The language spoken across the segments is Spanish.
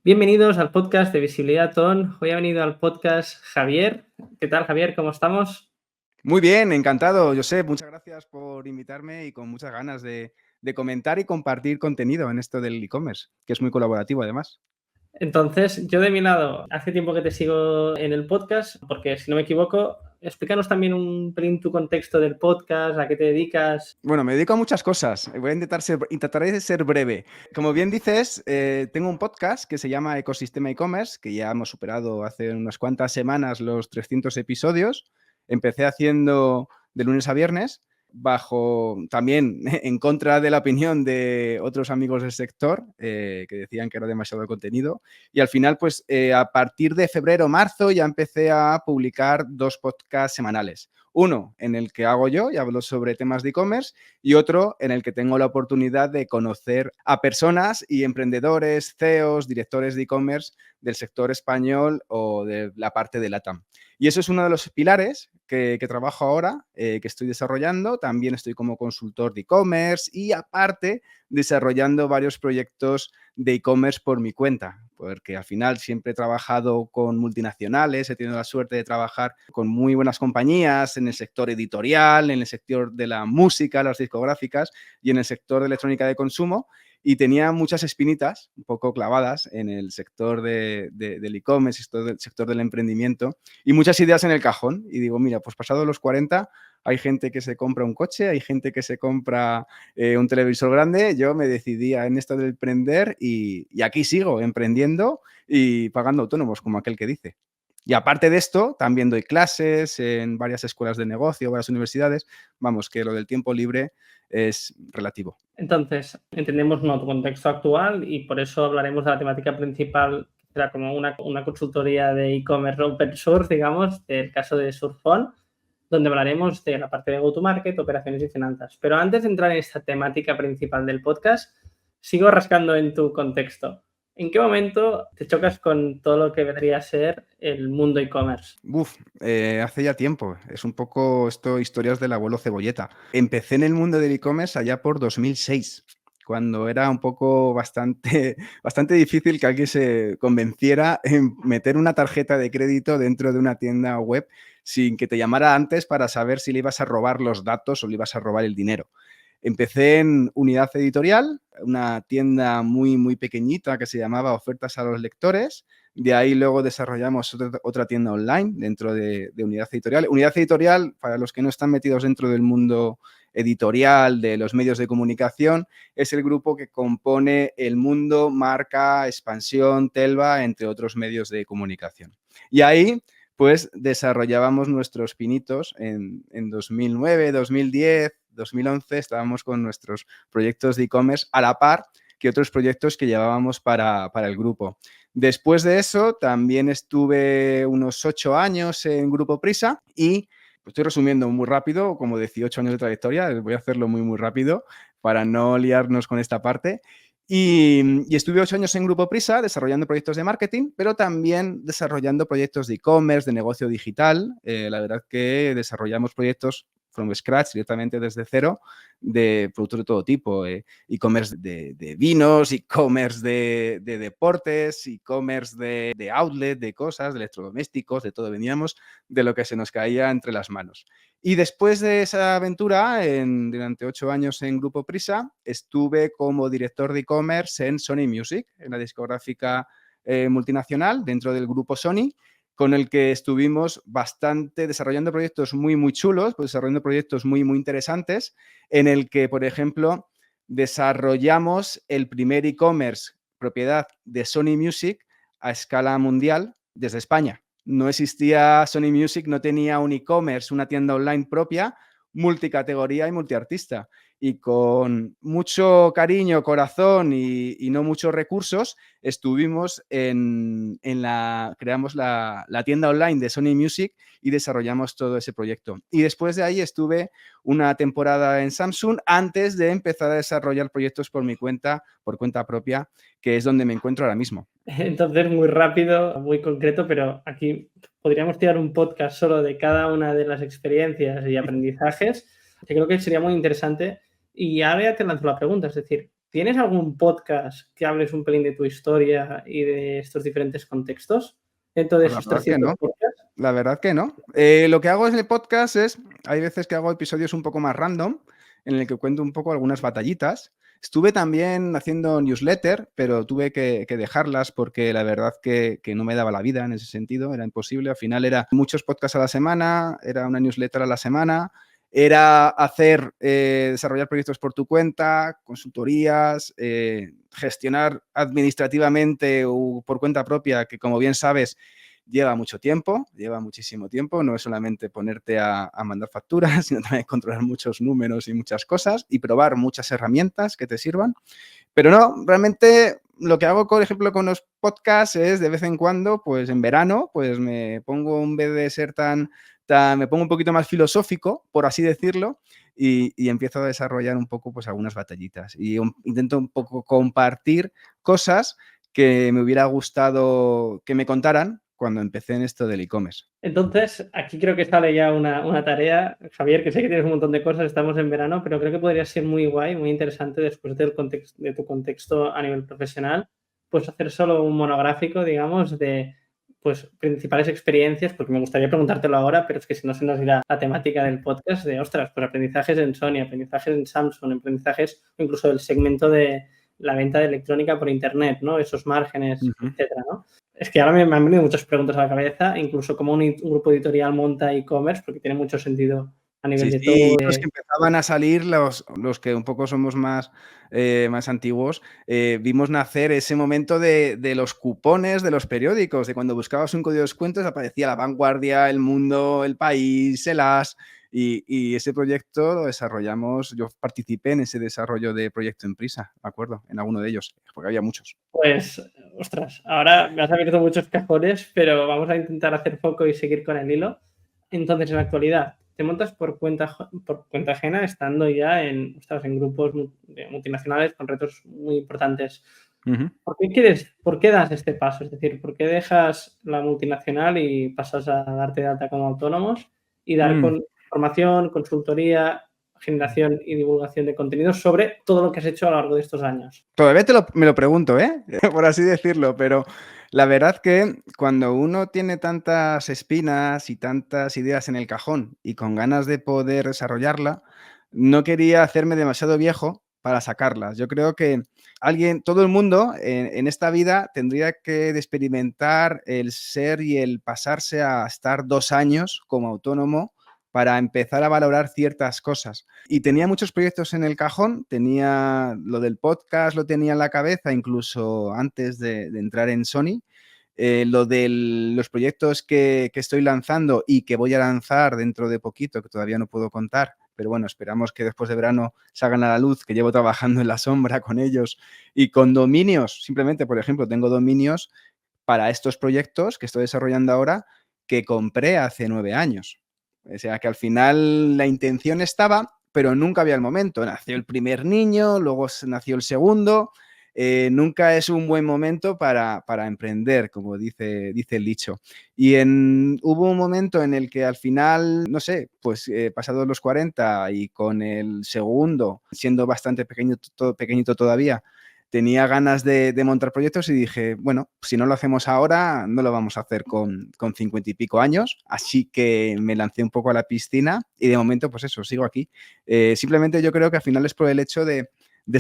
Bienvenidos al podcast de Visibilidad TON. Hoy ha venido al podcast Javier. ¿Qué tal, Javier? ¿Cómo estamos? Muy bien, encantado, Josep. Muchas gracias por invitarme y con muchas ganas de comentar y compartir contenido en esto del e-commerce, que es muy colaborativo además. Entonces, yo de mi lado, hace tiempo que te sigo en el podcast, porque si no me equivoco, explícanos también un pelín tu contexto del podcast, a qué te dedicas. Bueno, me dedico a muchas cosas. Voy a intentaré de ser breve. Como bien dices, tengo un podcast que se llama Ecosistema e-commerce, que ya hemos superado hace unas cuantas semanas los 300 episodios. Empecé haciendo de lunes a viernes, bajo también en contra de la opinión de otros amigos del sector, que decían que era demasiado contenido. Y al final, pues a partir de febrero o marzo ya empecé a publicar 2 podcasts semanales. Uno en el que hago yo y hablo sobre temas de e-commerce y otro en el que tengo la oportunidad de conocer a personas y emprendedores, CEOs, directores de e-commerce del sector español o de la parte de LATAM. Y eso es uno de los pilares que trabajo ahora, que estoy desarrollando. También estoy como consultor de e-commerce y aparte desarrollando varios proyectos de e-commerce por mi cuenta, porque al final siempre he trabajado con multinacionales, he tenido la suerte de trabajar con muy buenas compañías en el sector editorial, en el sector de la música, las discográficas y en el sector de electrónica de consumo. Y tenía muchas espinitas un poco clavadas en el sector del e-commerce, del sector del emprendimiento y muchas ideas en el cajón. Y digo, mira, pues pasado los 40 hay gente que se compra un coche, hay gente que se compra un televisor grande. Yo me decidí en esto del emprender y aquí sigo emprendiendo y pagando autónomos, como aquel que dice. Y aparte de esto, también doy clases en varias escuelas de negocio, varias universidades. Vamos, que lo del tiempo libre es relativo. Entonces, entendemos tu contexto actual y por eso hablaremos de la temática principal, que será como una consultoría de e-commerce open source, digamos, del caso de Surfon, donde hablaremos de la parte de go-to-market, operaciones y finanzas. Pero antes de entrar en esta temática principal del podcast, sigo rascando en tu contexto. ¿En qué momento te chocas con todo lo que vendría a ser el mundo e-commerce? Hace ya tiempo. Es un poco esto, historias del abuelo Cebolleta. Empecé en el mundo del e-commerce allá por 2006, cuando era un poco bastante difícil que alguien se convenciera en meter una tarjeta de crédito dentro de una tienda web sin que te llamara antes para saber si le ibas a robar los datos o le ibas a robar el dinero. Empecé en Unidad Editorial, una tienda muy pequeñita que se llamaba Ofertas a los Lectores. De ahí luego desarrollamos otra tienda online dentro de Unidad Editorial. Unidad Editorial, para los que no están metidos dentro del mundo editorial, de los medios de comunicación, es el grupo que compone El Mundo, Marca, Expansión, Telva, entre otros medios de comunicación. Y ahí pues desarrollábamos nuestros pinitos en 2009, 2010, 2011, estábamos con nuestros proyectos de e-commerce a la par que otros proyectos que llevábamos para el grupo. Después de eso, también estuve unos 8 años en Grupo Prisa y estoy resumiendo muy rápido, como 18 años de trayectoria, voy a hacerlo muy rápido para no liarnos con esta parte. Y estuve 8 años en Grupo Prisa desarrollando proyectos de marketing, pero también desarrollando proyectos de e-commerce, de negocio digital. La verdad que desarrollamos proyectos from scratch, directamente desde cero, de productos de todo tipo. E-commerce de vinos, e-commerce de deportes, e-commerce de outlet, de cosas, de electrodomésticos, de todo. Veníamos de lo que se nos caía entre las manos. Y después de esa aventura, durante 8 años en Grupo Prisa, estuve como director de e-commerce en Sony Music, en la discográfica multinacional dentro del grupo Sony, con el que estuvimos bastante desarrollando proyectos muy chulos, pues desarrollando proyectos muy interesantes, en el que, por ejemplo, desarrollamos el primer e-commerce propiedad de Sony Music a escala mundial desde España. No existía Sony Music, no tenía un e-commerce, una tienda online propia, multicategoría y multiartista. Y con mucho cariño, corazón y no muchos recursos, creamos la tienda online de Sony Music y desarrollamos todo ese proyecto. Y después de ahí estuve una temporada en Samsung antes de empezar a desarrollar proyectos por mi cuenta, por cuenta propia, que es donde me encuentro ahora mismo. Entonces, muy rápido, muy concreto, pero aquí podríamos tirar un podcast solo de cada una de las experiencias y aprendizajes, que creo que sería muy interesante. Y ahora ya te lanzo la pregunta, es decir, ¿Tienes algún podcast que hables un pelín de tu historia y de estos diferentes contextos dentro de Pues la esos verdad que 300 no. podcasts? La verdad que no. Lo que hago en el podcast es, hay veces que hago episodios un poco más random, en el que cuento un poco algunas batallitas. Estuve también haciendo newsletter, pero tuve que dejarlas porque la verdad que no me daba la vida en ese sentido, era imposible. Al final era muchos podcasts a la semana, era una newsletter a la semana, era desarrollar proyectos por tu cuenta, consultorías, gestionar administrativamente o por cuenta propia, que como bien sabes, lleva mucho tiempo, lleva muchísimo tiempo. No es solamente ponerte a mandar facturas, sino también controlar muchos números y muchas cosas y probar muchas herramientas que te sirvan. Pero no, realmente lo que hago, por ejemplo, con los podcasts es de vez en cuando, pues en verano, pues me pongo, en vez de ser me pongo un poquito más filosófico, por así decirlo, y empiezo a desarrollar un poco, pues algunas batallitas. Y intento un poco compartir cosas que me hubiera gustado que me contaran cuando empecé en esto del e-commerce. Entonces, aquí creo que sale ya una tarea. Javier, que sé que tienes un montón de cosas, estamos en verano, pero creo que podría ser muy guay, muy interesante después de tu contexto a nivel profesional, pues hacer solo un monográfico, digamos, de pues principales experiencias, porque me gustaría preguntártelo ahora, pero es que si no se nos irá la temática del podcast de, ostras, pues aprendizajes en Sony, aprendizajes en Samsung, aprendizajes incluso del segmento de la venta de electrónica por internet, ¿no? Esos márgenes, Ujú. etcétera, ¿no? Es que ahora me han venido muchas preguntas a la cabeza, incluso cómo un grupo editorial monta e-commerce, porque tiene mucho sentido a nivel Sí, de sí, todo. los que empezaban a salir, los que un poco somos más antiguos, vimos nacer ese momento de los cupones de los periódicos, de cuando buscabas un código de descuentos aparecía La Vanguardia, El Mundo, El País, El As, y ese proyecto lo desarrollamos, yo participé en ese desarrollo de proyecto en Prisa, me acuerdo, en alguno de ellos, porque había muchos. Pues, ostras, ahora me has abierto muchos cajones, pero vamos a intentar hacer foco y seguir con el hilo. Entonces, en la actualidad, te montas por cuenta ajena, estando ya ostras, en grupos de multinacionales con retos muy importantes. Ujú. ¿Por qué das este paso? Es decir, ¿por qué dejas la multinacional y pasas a darte de alta como autónomos y dar Mm. con formación, consultoría, generación y divulgación de contenidos sobre todo lo que has hecho a lo largo de estos años? Todavía me lo pregunto, ¿eh? Por así decirlo, pero la verdad que cuando uno tiene tantas espinas y tantas ideas en el cajón y con ganas de poder desarrollarla, no quería hacerme demasiado viejo para sacarlas. Yo creo que todo el mundo en esta vida tendría que de experimentar el ser y el pasarse a estar 2 años como autónomo para empezar a valorar ciertas cosas. Y tenía muchos proyectos en el cajón, tenía lo del podcast, lo tenía en la cabeza incluso antes de entrar en Sony. Lo de los proyectos que estoy lanzando y que voy a lanzar dentro de poquito, que todavía no puedo contar, pero bueno, esperamos que después de verano salgan a la luz, que llevo trabajando en la sombra con ellos y con dominios, simplemente, por ejemplo, tengo dominios para estos proyectos que estoy desarrollando ahora que compré hace 9 años. O sea, que al final la intención estaba, pero nunca había el momento. Nació el primer niño, luego nació el segundo. Nunca es un buen momento para emprender, como dice el dicho. Y hubo un momento en el que al final, no sé, pues pasados los 40 y con el segundo, siendo bastante pequeñito todavía, tenía ganas de montar proyectos y dije, bueno, si no lo hacemos ahora, no lo vamos a hacer con 50 y pico años. Así que me lancé un poco a la piscina y de momento, pues eso, sigo aquí. Simplemente yo creo que al final es por el hecho de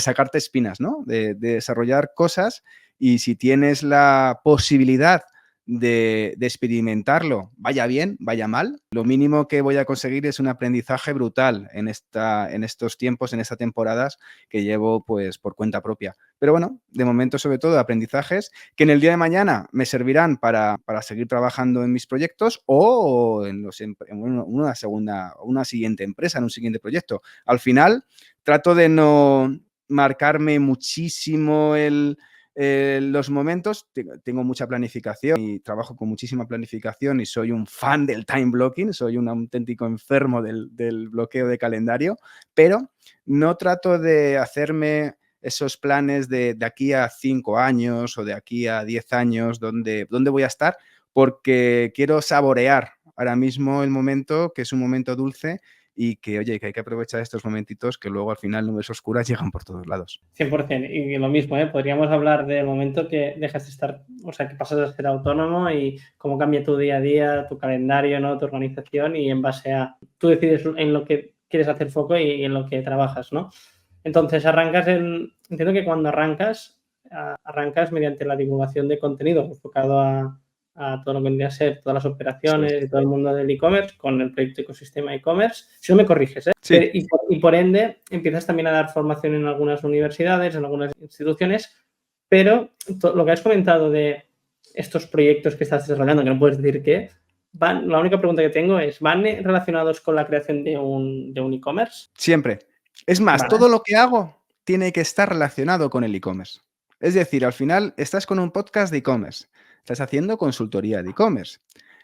sacarte espinas, ¿no? De desarrollar cosas y si tienes la posibilidad de experimentarlo, vaya bien, vaya mal, lo mínimo que voy a conseguir es un aprendizaje brutal en estos tiempos, en estas temporadas que llevo pues por cuenta propia. Pero bueno, de momento sobre todo aprendizajes que en el día de mañana me servirán para seguir trabajando en mis proyectos o en una siguiente empresa, en un siguiente proyecto. Al final trato de no marcarme muchísimo los momentos. Tengo mucha planificación y trabajo con muchísima planificación y soy un fan del time blocking, soy un auténtico enfermo del bloqueo de calendario, pero no trato de hacerme esos planes de aquí a 5 años o de aquí a 10 años, dónde voy a estar, porque quiero saborear ahora mismo el momento, que es un momento dulce, y que, oye, que hay que aprovechar estos momentitos que luego al final nubes oscuras llegan por todos lados. 100%. Y lo mismo, podríamos hablar del momento que dejas de estar, o sea, que pasas a ser autónomo y cómo cambia tu día a día, tu calendario, ¿no? Tu organización y en base a, tú decides en lo que quieres hacer foco y en lo que trabajas, ¿no? Entonces entiendo que cuando arrancas mediante la divulgación de contenido enfocado a todo lo que vendría a ser todas las operaciones y todo el mundo del e-commerce con el proyecto Ecosistema e-commerce. Si no me corriges, ¿eh? Sí. Y por ende empiezas también a dar formación en algunas universidades, en algunas instituciones, pero lo que has comentado de estos proyectos que estás desarrollando, que no puedes decir qué, la única pregunta que tengo es, ¿van relacionados con la creación de un e-commerce? Siempre. Es más, Vale. todo lo que hago tiene que estar relacionado con el e-commerce. Es decir, al final estás con un podcast de e-commerce, estás haciendo consultoría de e-commerce,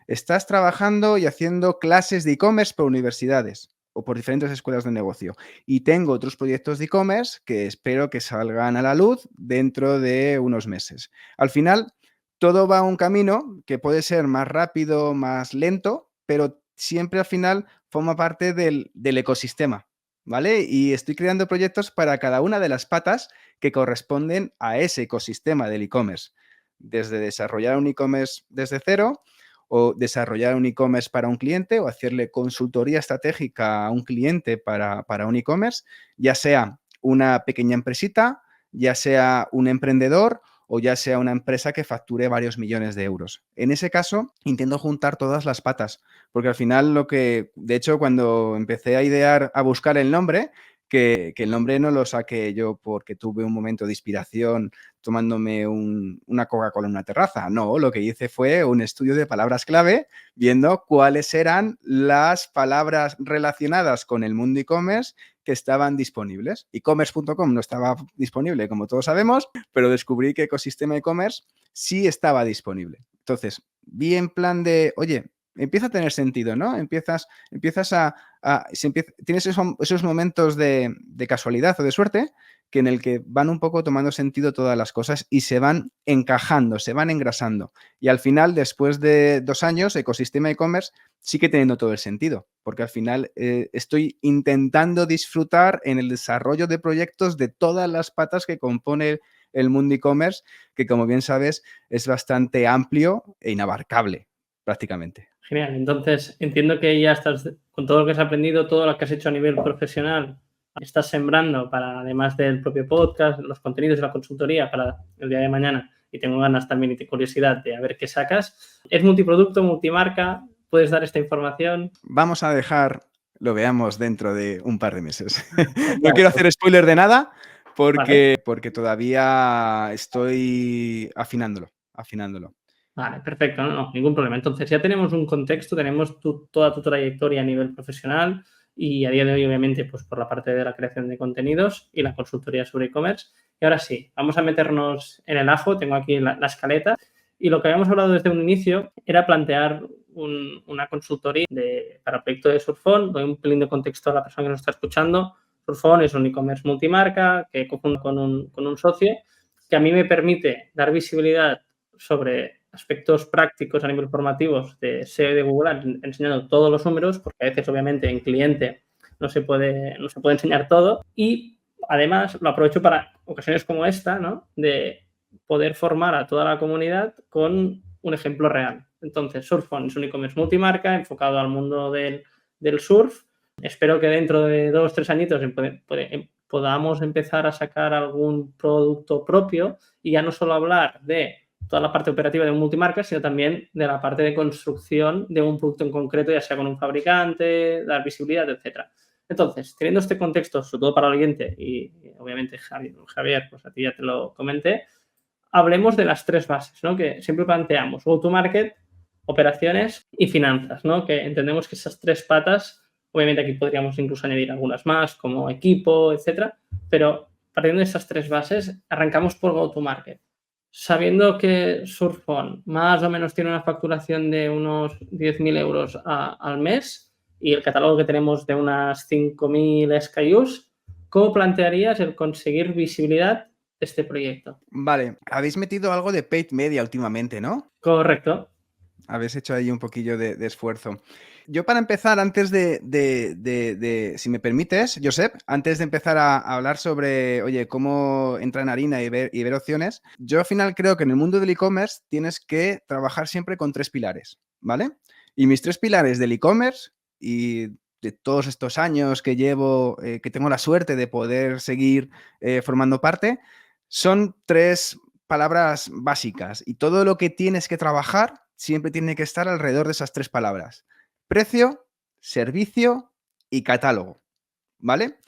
estás trabajando y haciendo clases de e-commerce por universidades o por diferentes escuelas de negocio. Y tengo otros proyectos de e-commerce que espero que salgan a la luz dentro de unos meses. Al final, todo va a un camino que puede ser más rápido, más lento, pero siempre al final forma parte del ecosistema, ¿vale? Y estoy creando proyectos para cada una de las patas que corresponden a ese ecosistema del e-commerce. Desde desarrollar un e-commerce desde cero o desarrollar un e-commerce para un cliente o hacerle consultoría estratégica a un cliente para un e-commerce, ya sea una pequeña empresita, ya sea un emprendedor o ya sea una empresa que facture varios millones de euros. En ese caso, intento juntar todas las patas, porque al final de hecho, cuando empecé a idear, a buscar el nombre, que el nombre no lo saqué yo porque tuve un momento de inspiración tomándome una Coca-Cola en una terraza. No, lo que hice fue un estudio de palabras clave, viendo cuáles eran las palabras relacionadas con el mundo e-commerce que estaban disponibles. E-commerce.com no estaba disponible, como todos sabemos, pero descubrí que Ecosistema e-commerce sí estaba disponible. Entonces, vi en plan de, oye, empieza a tener sentido, ¿no? Tienes esos momentos de casualidad o de suerte que en el que van un poco tomando sentido todas las cosas y se van encajando, se van engrasando. Y al final, después de 2 años, Ecosistema e-commerce sigue teniendo todo el sentido, porque al final estoy intentando disfrutar en el desarrollo de proyectos de todas las patas que compone el mundo e-commerce, que como bien sabes es bastante amplio e inabarcable prácticamente. Genial. Entonces, entiendo que ya estás, con todo lo que has aprendido, todo lo que has hecho a nivel profesional, estás sembrando para, además del propio podcast, los contenidos de la consultoría para el día de mañana, y tengo ganas también y curiosidad de a ver qué sacas. ¿Es multiproducto, multimarca? ¿Puedes dar esta información? Vamos a lo veamos dentro de un par de meses. No quiero hacer spoiler de nada porque todavía estoy afinándolo. Vale, perfecto, no, ningún problema. Entonces ya tenemos un contexto, tenemos toda tu trayectoria a nivel profesional y a día de hoy, obviamente, pues por la parte de la creación de contenidos y la consultoría sobre e-commerce. Y ahora sí, vamos a meternos en el ajo. Tengo aquí la escaleta y lo que habíamos hablado desde un inicio era plantear una consultoría para el proyecto de Surfon. Doy un pelín de contexto a la persona que nos está escuchando. Surfon es un e-commerce multimarca que confundo con un socio que a mí me permite dar visibilidad sobre aspectos prácticos a nivel formativos de SEO y de Google, enseñando todos los números, porque a veces, obviamente, en cliente no se puede enseñar todo. Y, además, lo aprovecho para ocasiones como esta, ¿no? De poder formar a toda la comunidad con un ejemplo real. Entonces, Surfon es un e-commerce multimarca enfocado al mundo del surf. Espero que dentro de 2 o 3 añitos podamos empezar a sacar algún producto propio y ya no solo hablar de toda la parte operativa de un multimarca, sino también de la parte de construcción de un producto en concreto, ya sea con un fabricante, dar visibilidad, etcétera. Entonces, teniendo este contexto, sobre todo para el oyente y obviamente Javier, pues a ti ya te lo comenté, hablemos de las 3 bases, ¿no? Que siempre planteamos: go-to-market, operaciones y finanzas, ¿no? Que entendemos que esas 3 patas, obviamente aquí podríamos incluso añadir algunas más, como equipo, etcétera, pero partiendo de esas 3 bases, arrancamos por go-to-market. Sabiendo que Surfon más o menos tiene una facturación de unos 10.000 euros al mes y el catálogo que tenemos de unas 5.000 SKUs, ¿cómo plantearías el conseguir visibilidad de este proyecto? Vale, habéis metido algo de paid media últimamente, ¿no? Correcto. Habéis hecho ahí un poquillo de esfuerzo. Yo para empezar, antes si me permites, Josep, antes de empezar a hablar sobre, oye, cómo entrar en harina y ver opciones, yo al final creo que en el mundo del e-commerce tienes que trabajar siempre con 3 pilares, ¿vale? Y mis 3 pilares del e-commerce y de todos estos años que llevo, que tengo la suerte de poder seguir formando parte, son 3 palabras básicas y todo lo que tienes que trabajar siempre tiene que estar alrededor de esas 3 palabras. Precio, servicio y catálogo, ¿vale?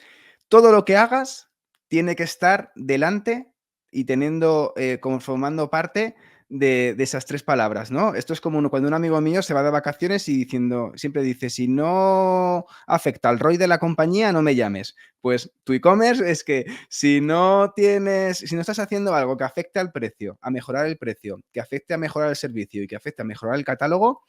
Todo lo que hagas tiene que estar delante y teniendo, formando parte de esas 3 palabras, ¿no? Esto es como cuando un amigo mío se va de vacaciones y siempre dice, si no afecta al ROI de la compañía, no me llames. Pues tu e-commerce es que si no estás haciendo algo que afecte al precio, a mejorar el precio, que afecte a mejorar el servicio y que afecte a mejorar el catálogo,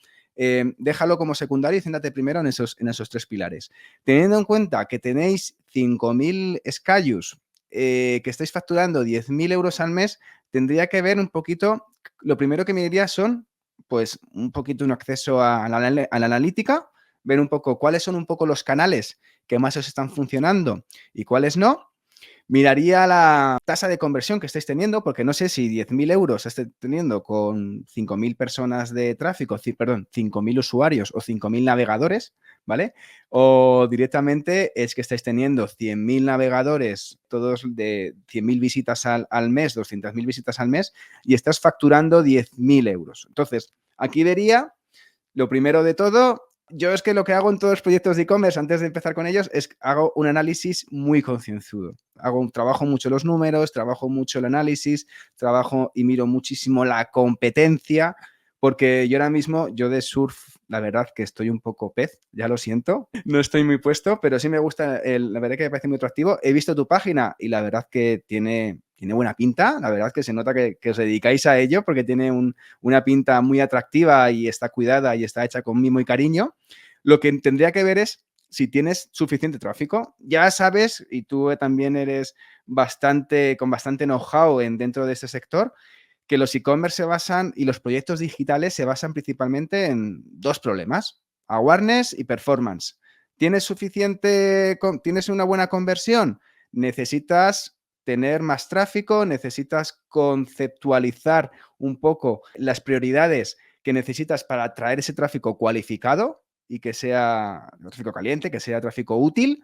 déjalo como secundario y céntrate primero en esos 3 pilares. Teniendo en cuenta que tenéis 5.000 SKUs, que estáis facturando 10.000 euros al mes, tendría que ver un poquito, lo primero que me diría son, pues, un poquito un acceso a la analítica, ver un poco cuáles son un poco los canales que más os están funcionando y cuáles no. Miraría la tasa de conversión que estáis teniendo, porque no sé si 10.000 euros estáis teniendo con 5.000 personas de tráfico, perdón, 5.000 usuarios o 5.000 navegadores, ¿vale? O directamente es que estáis teniendo 100.000 navegadores, todos de 100.000 visitas al mes, 200.000 visitas al mes, y estás facturando 10.000 euros. Entonces, aquí vería, lo primero de todo, yo es que lo que hago en todos los proyectos de e-commerce antes de empezar con ellos es hago un análisis muy concienzudo. Trabajo mucho los números, trabajo mucho el análisis, trabajo y miro muchísimo la competencia, porque yo ahora mismo, yo de surf, la verdad que estoy un poco pez, ya lo siento, no estoy muy puesto, pero sí me gusta, la verdad que me parece muy atractivo. He visto tu página y la verdad que tiene buena pinta, la verdad que se nota que os dedicáis a ello porque tiene una pinta muy atractiva y está cuidada y está hecha con mimo y cariño. Lo que tendría que ver es si tienes suficiente tráfico. Ya sabes, y tú también eres con bastante know-how dentro de este sector, que los e-commerce se basan y los proyectos digitales se basan principalmente en 2 problemas, awareness y performance. ¿Tienes una buena conversión? Necesitas tener más tráfico, necesitas conceptualizar un poco las prioridades que necesitas para atraer ese tráfico cualificado y que sea tráfico caliente, que sea tráfico útil.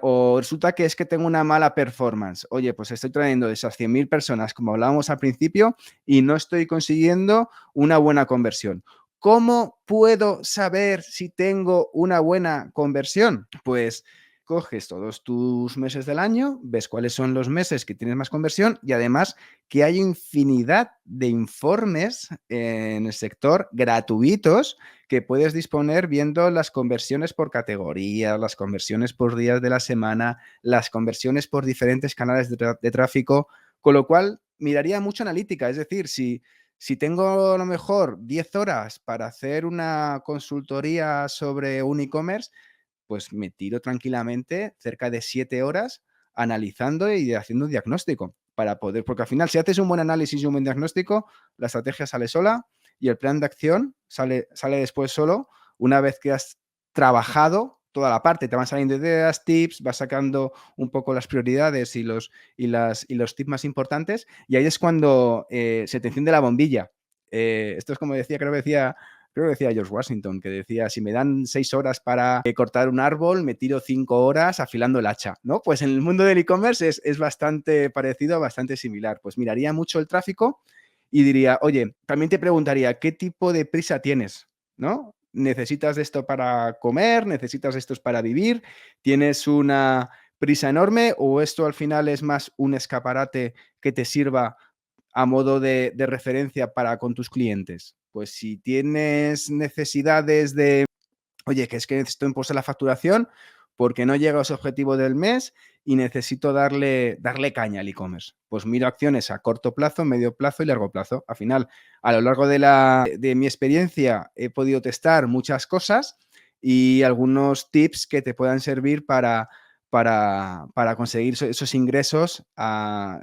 O resulta que es que tengo una mala performance. Oye, pues estoy trayendo de esas 100.000 personas, como hablábamos al principio, y no estoy consiguiendo una buena conversión. ¿Cómo puedo saber si tengo una buena conversión? Pues coges todos tus meses del año, ves cuáles son los meses que tienes más conversión y además que hay infinidad de informes en el sector gratuitos que puedes disponer viendo las conversiones por categoría, las conversiones por días de la semana, las conversiones por diferentes canales de tráfico, con lo cual miraría mucho analítica, es decir, si tengo a lo mejor 10 horas para hacer una consultoría sobre un e-commerce, pues me tiro tranquilamente cerca de 7 horas analizando y haciendo un diagnóstico para poder, porque al final si haces un buen análisis y un buen diagnóstico, la estrategia sale sola y el plan de acción sale después solo una vez que has trabajado toda la parte, te van saliendo ideas, tips, vas sacando un poco las prioridades y los tips más importantes y ahí es cuando se te enciende la bombilla. Esto es como creo que decía George Washington, que decía, si me dan 6 horas para cortar un árbol, me tiro 5 horas afilando el hacha, ¿no? Pues en el mundo del e-commerce es bastante parecido, bastante similar. Pues miraría mucho el tráfico y diría, oye, también te preguntaría, ¿qué tipo de prisa tienes? ¿No? ¿Necesitas de esto para comer? ¿Necesitas de esto para vivir? ¿Tienes una prisa enorme o esto al final es más un escaparate que te sirva a modo de referencia para con tus clientes? Pues si tienes necesidades de, oye, que es que necesito impulsar la facturación porque no llega a ese objetivo del mes y necesito darle caña al e-commerce. Pues miro acciones a corto plazo, medio plazo y largo plazo. Al final, a lo largo de mi experiencia, he podido testar muchas cosas y algunos tips que te puedan servir para conseguir esos ingresos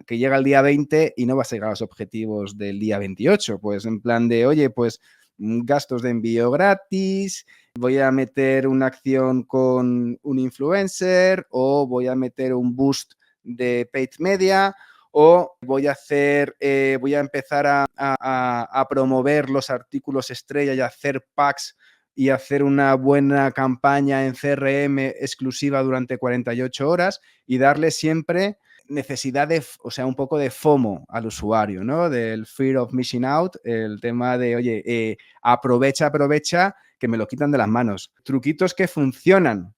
que llega el día 20 y no vas a llegar a los objetivos del día 28. Pues en plan de, oye, pues gastos de envío gratis, voy a meter una acción con un influencer o voy a meter un boost de paid media o voy a empezar a promover los artículos estrella y hacer packs y hacer una buena campaña en CRM exclusiva durante 48 horas y darle siempre necesidad o sea, un poco de FOMO al usuario, ¿no? Del fear of missing out, el tema de, oye, aprovecha, que me lo quitan de las manos. Truquitos que funcionan,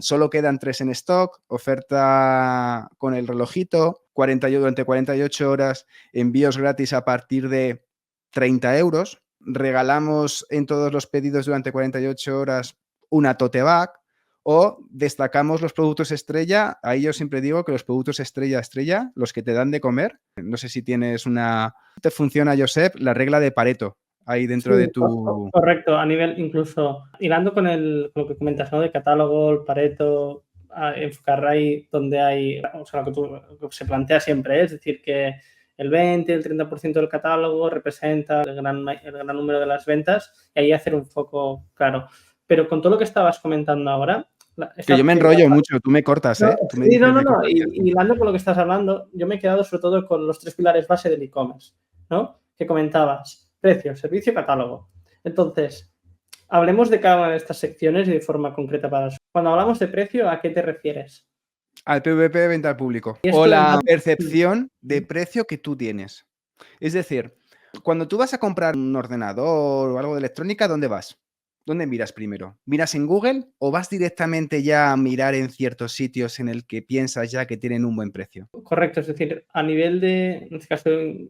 Solo quedan 3 en stock, oferta con el relojito, durante 48 horas, envíos gratis a partir de 30 euros. Regalamos en todos los pedidos durante 48 horas una tote bag. O destacamos los productos estrella. Ahí yo siempre digo que los productos estrella, los que te dan de comer. No sé si tienes ¿Te funciona, Josep, la regla de Pareto ahí dentro de tu...? Correcto, a nivel incluso, hilando con lo que comentas, ¿no? De catálogo, el Pareto, enfocar ahí donde hay, o sea, lo que se plantea siempre, es decir, que el 20, el 30% del catálogo representa el gran número de las ventas y ahí hacer un foco claro. Pero con todo lo que estabas comentando ahora... Que yo me enrollo mucho, tú me cortas, ¿eh? Tú me dices, no. Y hilando con lo que estás hablando, yo me he quedado sobre todo con los 3 pilares base del e-commerce, ¿no? Que comentabas, precio, servicio, catálogo. Entonces, hablemos de cada una de estas secciones y de forma concreta para eso. Cuando hablamos de precio, ¿a qué te refieres? Al PVP de venta al público o la percepción de precio que tú tienes. Es decir, cuando tú vas a comprar un ordenador o algo de electrónica, ¿dónde vas? ¿Dónde miras primero? ¿Miras en Google o vas directamente ya a mirar en ciertos sitios en el que piensas ya que tienen un buen precio? Correcto, es decir, a nivel de, en este caso, en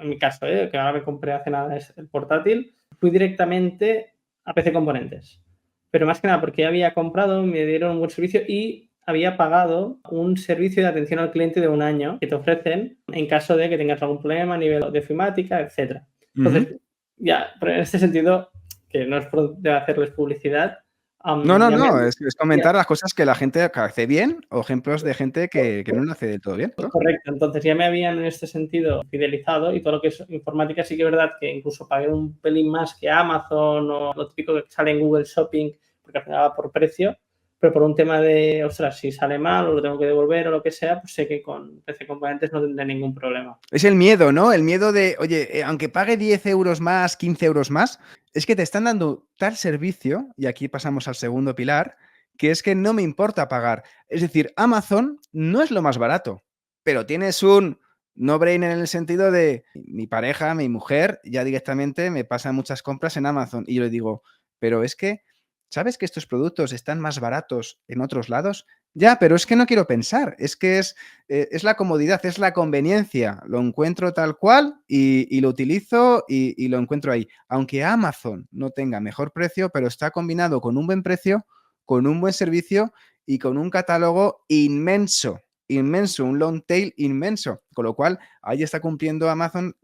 mi caso, que ahora me compré hace nada es el portátil, fui directamente a PC Componentes. Pero más que nada porque ya había comprado, me dieron un buen servicio y había pagado un servicio de atención al cliente de 1 año que te ofrecen en caso de que tengas algún problema a nivel de ofimática, etc. Entonces, ya, pero en este sentido, que no es por hacerles publicidad. No, es comentar las cosas que la gente hace bien o ejemplos de gente que no lo hace del todo bien, ¿no? Correcto, entonces ya me habían en este sentido fidelizado y todo lo que es informática sí que es verdad que incluso pagué un pelín más que Amazon o lo típico que sale en Google Shopping porque al final va por precio, pero por un tema de, ostras, si sale mal o lo tengo que devolver o lo que sea, pues sé que con PC Componentes no tendré ningún problema. Es el miedo, ¿no? El miedo de, oye, aunque pague 10 euros más, 15 euros más, es que te están dando tal servicio, y aquí pasamos al segundo pilar, que es que no me importa pagar. Es decir, Amazon no es lo más barato, pero tienes un no-brainer en el sentido de mi pareja, mi mujer, ya directamente me pasan muchas compras en Amazon y yo le digo, pero es que, ¿sabes que estos productos están más baratos en otros lados? Ya, pero es que no quiero pensar, es que es la comodidad, es la conveniencia. Lo encuentro tal cual y lo utilizo y lo encuentro ahí. Aunque Amazon no tenga mejor precio, pero está combinado con un buen precio, con un buen servicio y con un catálogo inmenso, un long tail inmenso. Con lo cual, ahí está cumpliendo Amazon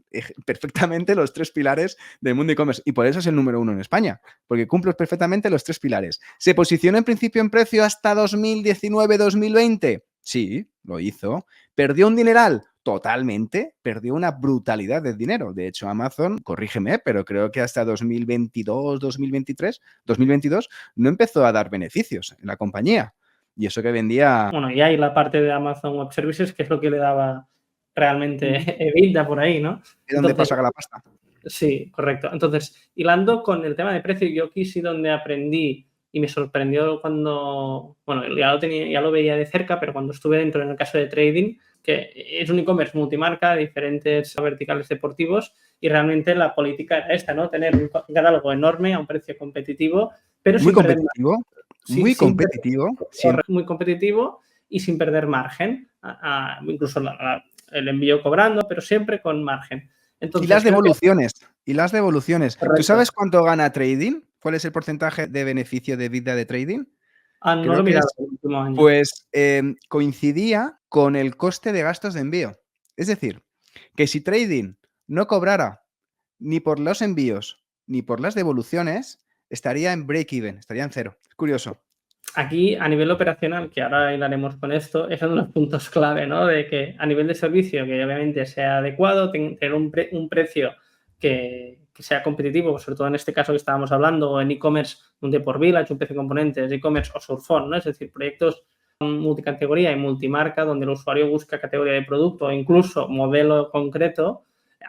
perfectamente los 3 pilares del mundo e-commerce. Y por eso es el número 1 en España, porque cumple perfectamente los 3 pilares. ¿Se posicionó en principio en precio hasta 2019-2020? Sí, lo hizo. ¿Perdió un dineral? Totalmente. Perdió una brutalidad de dinero. De hecho, Amazon, corrígeme, pero creo que hasta 2022 no empezó a dar beneficios en la compañía. Y eso que vendía... Bueno, y hay la parte de Amazon Web Services, que es lo que le daba realmente EBITDA por ahí, ¿no? ¿De dónde pasa la pasta? Sí, correcto. Entonces, hilando con el tema de precio, yo aquí sí donde aprendí y me sorprendió cuando, bueno, ya lo veía de cerca, pero cuando estuve dentro en el caso de trading, que es un e-commerce multimarca, diferentes verticales deportivos y realmente la política era esta, ¿no? Tener un catálogo enorme a un precio competitivo, pero muy competitivo. Muy competitivo. Muy competitivo y sin perder margen. Incluso el envío cobrando, pero siempre con margen. Entonces, y las devoluciones. Correcto. ¿Tú sabes cuánto gana trading? ¿Cuál es el porcentaje de beneficio de vida de trading? No lo he mirado el último año. Pues coincidía con el coste de gastos de envío. Es decir, que si trading no cobrara ni por los envíos ni por las devoluciones, estaría en break-even, estaría en cero. Es curioso. Aquí, a nivel operacional, que ahora hilaremos con esto, es uno de los puntos clave, ¿no? De que a nivel de servicio, que obviamente sea adecuado, tener un precio que que sea competitivo, sobre todo en este caso que estábamos hablando, o en e-commerce, un Deport Village, un PC Componentes, e-commerce o Surfon, ¿no? Es decir, proyectos multicategoría y multimarca, donde el usuario busca categoría de producto o incluso modelo concreto,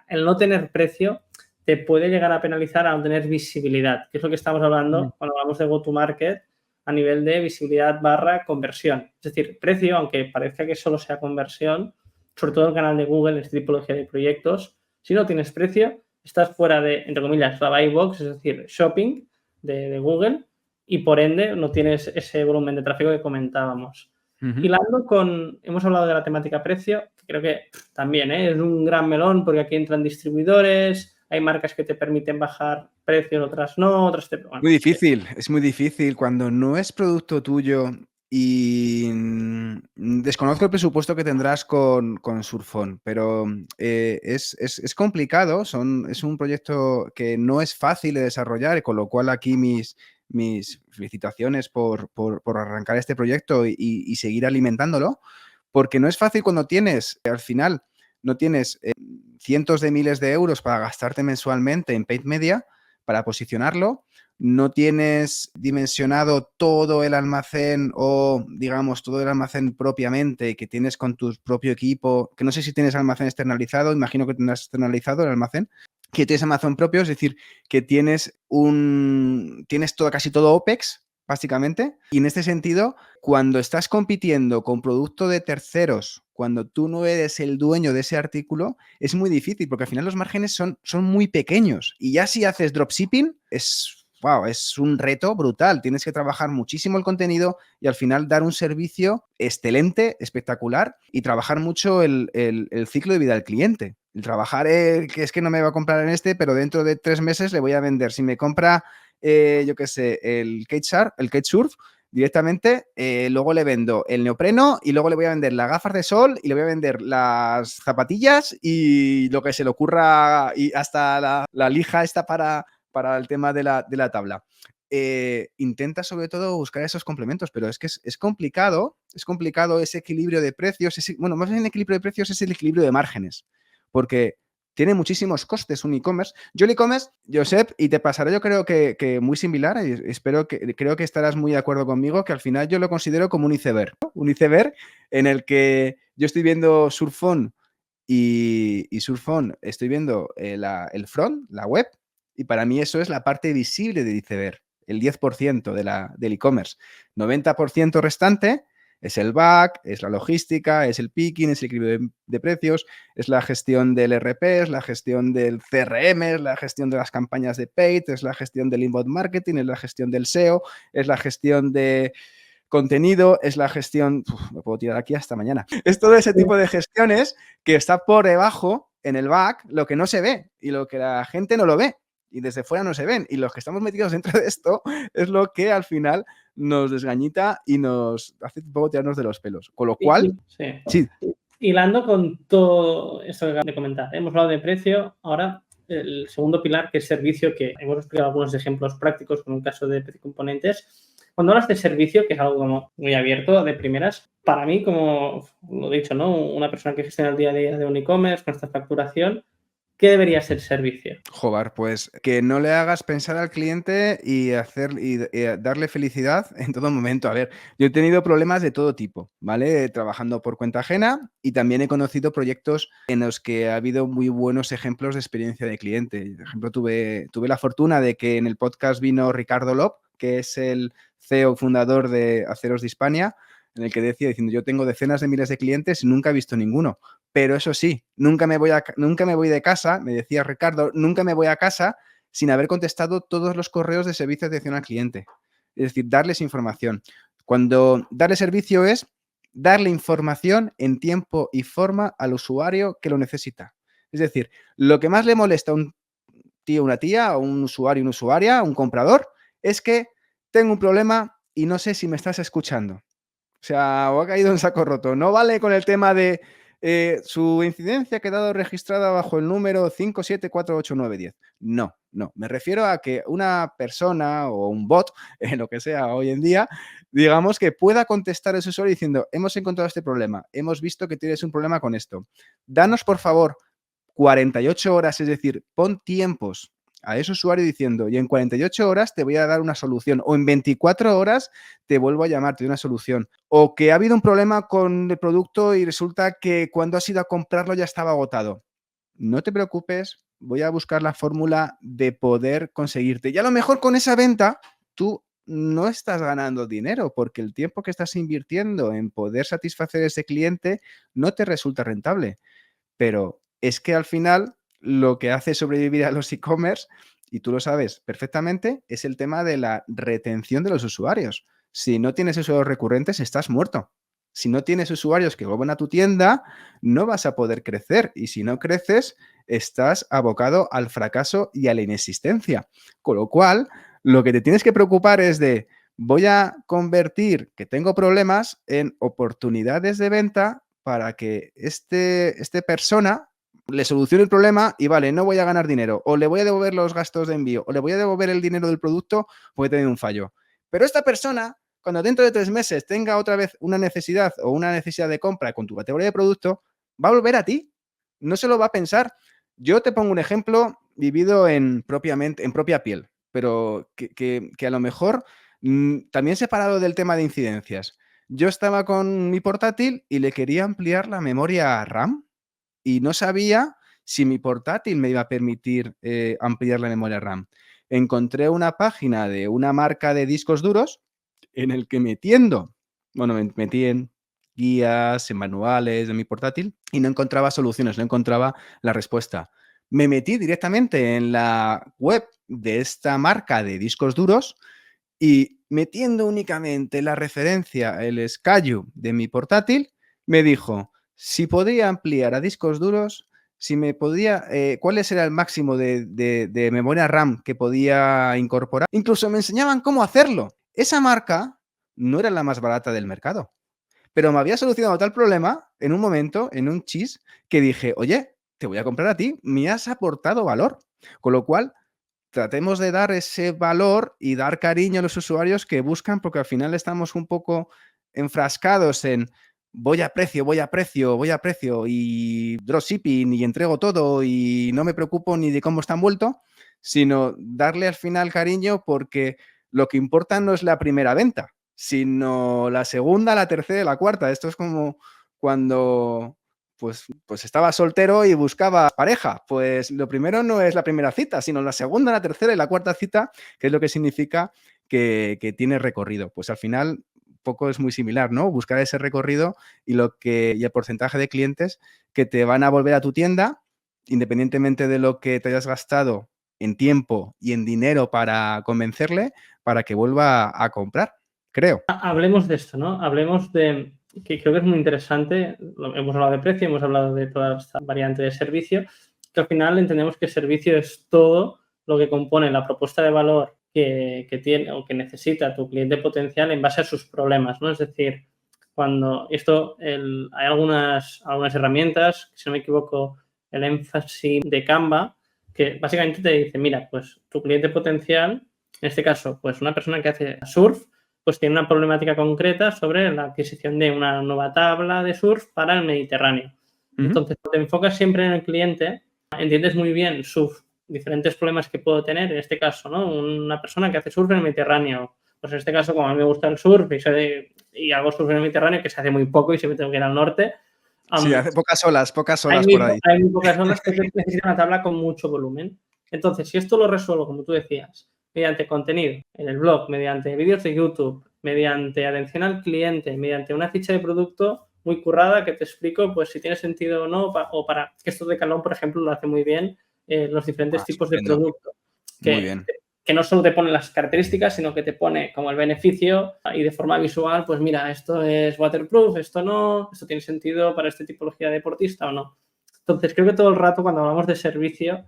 el no tener precio te puede llegar a penalizar a no tener visibilidad, que es lo que estamos hablando cuando hablamos de go-to-market a nivel de visibilidad / conversión. Es decir, precio, aunque parezca que solo sea conversión, sobre todo el canal de Google, en esta tipología de proyectos, si no tienes precio, estás fuera de, entre comillas, la buy box, es decir, shopping de Google, y por ende no tienes ese volumen de tráfico que comentábamos. Hilando con, hemos hablado de la temática precio, que creo que también es un gran melón porque aquí entran distribuidores, hay marcas que te permiten bajar precios, otras no, otras te... Bueno, Muy difícil, es muy difícil cuando no es producto tuyo y desconozco el presupuesto que tendrás con Surfon, pero es complicado, es un proyecto que no es fácil de desarrollar, con lo cual aquí mis felicitaciones por arrancar este proyecto y seguir alimentándolo, porque no es fácil cuando tienes, al final, no tienes cientos de miles de euros para gastarte mensualmente en paid media, para posicionarlo, no tienes dimensionado todo el almacén o, digamos, todo el almacén propiamente que tienes con tu propio equipo, que no sé si tienes almacén externalizado, imagino que tendrás externalizado el almacén, que tienes almacén propio, es decir, que tienes casi todo OPEX, básicamente, y en este sentido, cuando estás compitiendo con producto de terceros, cuando tú no eres el dueño de ese artículo, es muy difícil, porque al final los márgenes son muy pequeños, y ya si haces dropshipping, es un reto brutal, tienes que trabajar muchísimo el contenido y al final dar un servicio excelente, espectacular, y trabajar mucho el ciclo de vida del cliente. El trabajar, que es que no me va a comprar en este, pero dentro de 3 meses le voy a vender. Si me compra, yo qué sé, el kitesurf, directamente, luego le vendo el neopreno y luego le voy a vender las gafas de sol y le voy a vender las zapatillas y lo que se le ocurra, y hasta la lija esta para el tema de la tabla. Intenta sobre todo buscar esos complementos, pero es que es complicado ese equilibrio de precios, bueno, más bien el equilibrio de precios es el equilibrio de márgenes, porque tiene muchísimos costes un e-commerce. Yo el e-commerce, Josep, y te pasará yo creo que muy similar, y creo que estarás muy de acuerdo conmigo, que al final yo lo considero como un iceberg, ¿no? Un iceberg en el que yo estoy viendo Surfon y Surfon estoy viendo el front, la web, y para mí eso es la parte visible del iceberg, el 10% del e-commerce. 90% restante es el back, es la logística, es el picking, es el equilibrio de precios, es la gestión del RP, es la gestión del CRM, es la gestión de las campañas de paid, es la gestión del inbound marketing, es la gestión del SEO, es la gestión de contenido, es la gestión... me puedo tirar aquí hasta mañana. Es todo ese tipo de gestiones que está por debajo, en el back, lo que no se ve y lo que la gente no lo ve. Y desde fuera no se ven. Y los que estamos metidos dentro de esto es lo que al final nos desgañita y nos hace un poco tirarnos de los pelos. Con lo cual, sí. Hilando con todo esto que acabo de comentar, hemos hablado de precio, ahora el segundo pilar, que es servicio, que hemos explicado algunos ejemplos prácticos con un caso de PC Componentes. Cuando hablas de servicio, que es algo como muy abierto de primeras, para mí, como lo he dicho, ¿no? Una persona que gestiona el día a día de un e-commerce con esta facturación, ¿qué debería ser servicio? Joder, pues que no le hagas pensar al cliente y darle felicidad en todo momento. A ver, yo he tenido problemas de todo tipo, ¿vale? Trabajando por cuenta ajena, y también he conocido proyectos en los que ha habido muy buenos ejemplos de experiencia de cliente. Por ejemplo, tuve la fortuna de que en el podcast vino Ricardo Lop, que es el CEO fundador de Aceros de Hispania, en el que decía, diciendo, yo tengo decenas de miles de clientes y nunca he visto ninguno. Pero eso sí, nunca me voy de casa, me decía Ricardo, nunca me voy a casa sin haber contestado todos los correos de servicio de atención al cliente. Es decir, darles información. Cuando darle servicio es darle información en tiempo y forma al usuario que lo necesita. Es decir, lo que más le molesta a un tío, una tía, a un usuario, una usuaria, a un comprador, es que tengo un problema y no sé si me estás escuchando. O sea, o ha caído en saco roto. No vale con el tema de su incidencia ha quedado registrada bajo el número 57488910. No. Me refiero a que una persona o un bot, lo que sea hoy en día, digamos que pueda contestar a ese usuario diciendo, hemos encontrado este problema, hemos visto que tienes un problema con esto. Danos, por favor, 48 horas, es decir, pon tiempos a ese usuario diciendo, y en 48 horas te voy a dar una solución, o en 24 horas te vuelvo a llamar, te doy una solución, o que ha habido un problema con el producto y resulta que cuando has ido a comprarlo ya estaba agotado. No te preocupes, voy a buscar la fórmula de poder conseguirte. Y a lo mejor con esa venta tú no estás ganando dinero porque el tiempo que estás invirtiendo en poder satisfacer a ese cliente no te resulta rentable. Pero es que al final lo que hace sobrevivir a los e-commerce, y tú lo sabes perfectamente, es el tema de la retención de los usuarios. Si no tienes usuarios recurrentes, estás muerto. Si no tienes usuarios que vuelvan a tu tienda, no vas a poder crecer. Y si no creces, estás abocado al fracaso y a la inexistencia. Con lo cual, lo que te tienes que preocupar es de, voy a convertir que tengo problemas en oportunidades de venta para que este persona le solucione el problema y vale, no voy a ganar dinero, o le voy a devolver los gastos de envío, o le voy a devolver el dinero del producto porque he tenido un fallo. Pero esta persona, cuando dentro de 3 meses tenga otra vez una necesidad o una necesidad de compra con tu categoría de producto, va a volver a ti. No se lo va a pensar. Yo te pongo un ejemplo vivido en propia piel, pero que a lo mejor también separado del tema de incidencias. Yo estaba con mi portátil y le quería ampliar la memoria RAM y no sabía si mi portátil me iba a permitir ampliar la memoria RAM. Encontré una página de una marca de discos duros en el que me metí en guías, en manuales de mi portátil y no encontraba soluciones, no encontraba la respuesta. Me metí directamente en la web de esta marca de discos duros y metiendo únicamente la referencia, el SKU de mi portátil, me dijo si podía ampliar a discos duros, si me podía, cuál era el máximo de memoria RAM que podía incorporar. Incluso me enseñaban cómo hacerlo. Esa marca no era la más barata del mercado, pero me había solucionado tal problema en un momento, en un chis, que dije, oye, te voy a comprar a ti, me has aportado valor. Con lo cual, tratemos de dar ese valor y dar cariño a los usuarios que buscan, porque al final estamos un poco enfrascados en voy a precio, voy a precio, voy a precio y dropshipping y entrego todo y no me preocupo ni de cómo está envuelto, sino darle al final cariño porque lo que importa no es la primera venta, sino la segunda, la tercera y la cuarta. Esto es como cuando pues estaba soltero y buscaba pareja. Pues lo primero no es la primera cita, sino la segunda, la tercera y la cuarta cita, que es lo que significa que tiene recorrido. Pues al final poco es muy similar, ¿no? Buscar ese recorrido y el porcentaje de clientes que te van a volver a tu tienda, independientemente de lo que te hayas gastado en tiempo y en dinero para convencerle, para que vuelva a comprar, creo. Hablemos de esto, ¿no? Hablemos de, que creo que es muy interesante, hemos hablado de precio, hemos hablado de toda esta variante de servicio, que al final entendemos que servicio es todo lo que compone la propuesta de valor que tiene o que necesita tu cliente potencial en base a sus problemas, ¿no? Es decir, cuando esto, hay algunas herramientas, si no me equivoco, el énfasis de Canva, que básicamente te dice, mira, pues tu cliente potencial, en este caso, pues una persona que hace surf, pues tiene una problemática concreta sobre la adquisición de una nueva tabla de surf para el Mediterráneo. Entonces, te enfocas siempre en el cliente, entiendes muy bien sus diferentes problemas que puedo tener, en este caso, ¿no? Una persona que hace surf en el Mediterráneo, pues en este caso, como a mí me gusta el surf y hago surf en el Mediterráneo, que se hace muy poco y siempre tengo que ir al norte. Sí, hace pocas olas por ahí. Hay muy pocas olas que necesitan una tabla con mucho volumen. Entonces, si esto lo resuelvo, como tú decías, mediante contenido en el blog, mediante vídeos de YouTube, mediante atención al cliente, mediante una ficha de producto muy currada que te explico pues si tiene sentido o no, o para que esto de Calón, por ejemplo, lo hace muy bien, los diferentes tipos de producto. Muy bien. Que no solo te pone las características, sino que te pone como el beneficio y de forma visual, pues mira, esto es waterproof, esto no, esto tiene sentido para esta tipología de deportista o no. Entonces, creo que todo el rato cuando hablamos de servicio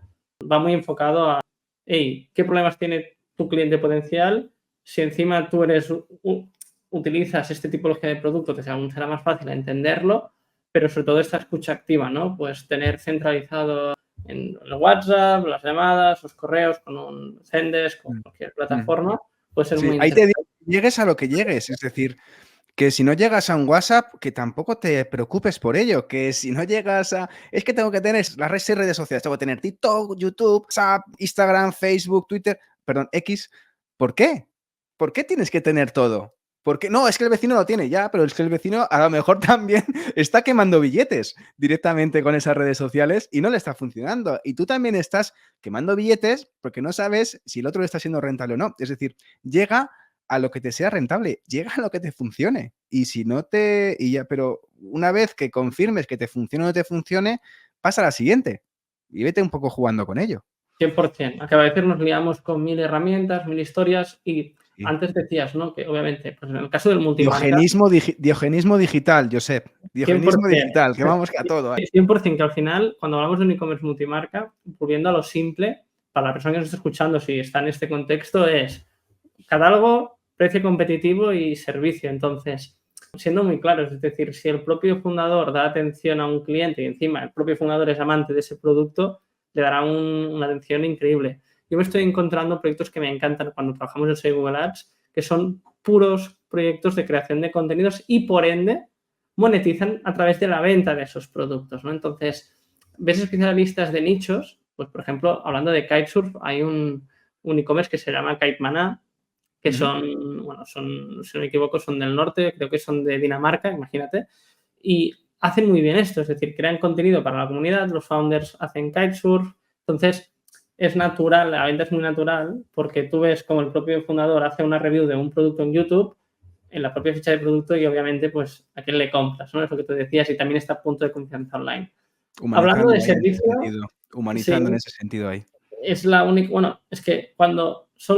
va muy enfocado a, hey, ¿qué problemas tiene tu cliente potencial? Si encima tú utilizas este tipología de producto, te será más fácil entenderlo, pero sobre todo esta escucha activa, ¿no? Pues tener centralizado en el WhatsApp, las llamadas, los correos, con un Zendesk, con cualquier plataforma, puede ser muy interesante. Ahí te digo, llegues a lo que llegues, es decir, Que si no llegas a un WhatsApp, que tampoco te preocupes por ello, que si no llegas a... Es que tengo que tener las redes sociales, tengo que tener TikTok, YouTube, WhatsApp, Instagram, Facebook, Twitter, perdón, X. ¿Por qué? ¿Por qué tienes que tener todo? Porque no, es que el vecino lo tiene ya, pero es que el vecino a lo mejor también está quemando billetes directamente con esas redes sociales y no le está funcionando. Y tú también estás quemando billetes porque no sabes si el otro le está siendo rentable o no. Es decir, llega a lo que te sea rentable, llega a lo que te funcione. Y si no te... Y ya, pero una vez que confirmes que te funcione o no te funcione, pasa a la siguiente y vete un poco jugando con ello. 100%. A que a veces nos liamos con 1000 herramientas, 1000 historias y Sí. antes decías, ¿no? Que obviamente, pues en el caso del multimarca... Diogenismo digital, Josep. Diogenismo 100%. digital, que vamos a todo. 100% que al final, cuando hablamos de un e-commerce multimarca, volviendo a lo simple, para la persona que nos está escuchando, si está en este contexto, es catálogo, precio competitivo y servicio. Entonces, siendo muy claros, es decir, si el propio fundador da atención a un cliente y encima el propio fundador es amante de ese producto, le dará una atención increíble. Yo me estoy encontrando proyectos que me encantan cuando trabajamos en Soy Google Ads, que son puros proyectos de creación de contenidos y, por ende, monetizan a través de la venta de esos productos, ¿no? Entonces, ves especialistas de nichos, pues, por ejemplo, hablando de Kitesurf, hay un e-commerce que se llama Kitemaná, que son, bueno, si no me equivoco, son del norte, creo que son de Dinamarca, imagínate, y hacen muy bien esto, es decir, crean contenido para la comunidad, los founders hacen kitesurf, entonces es natural, la venta es muy natural, porque tú ves como el propio fundador hace una review de un producto en YouTube, en la propia ficha de producto y obviamente pues a quién le compras, ¿no? Es lo que tú decías y también está a punto de confianza online. Hablando de servicio, Humanizando sí, en ese sentido ahí. es la única, bueno, es que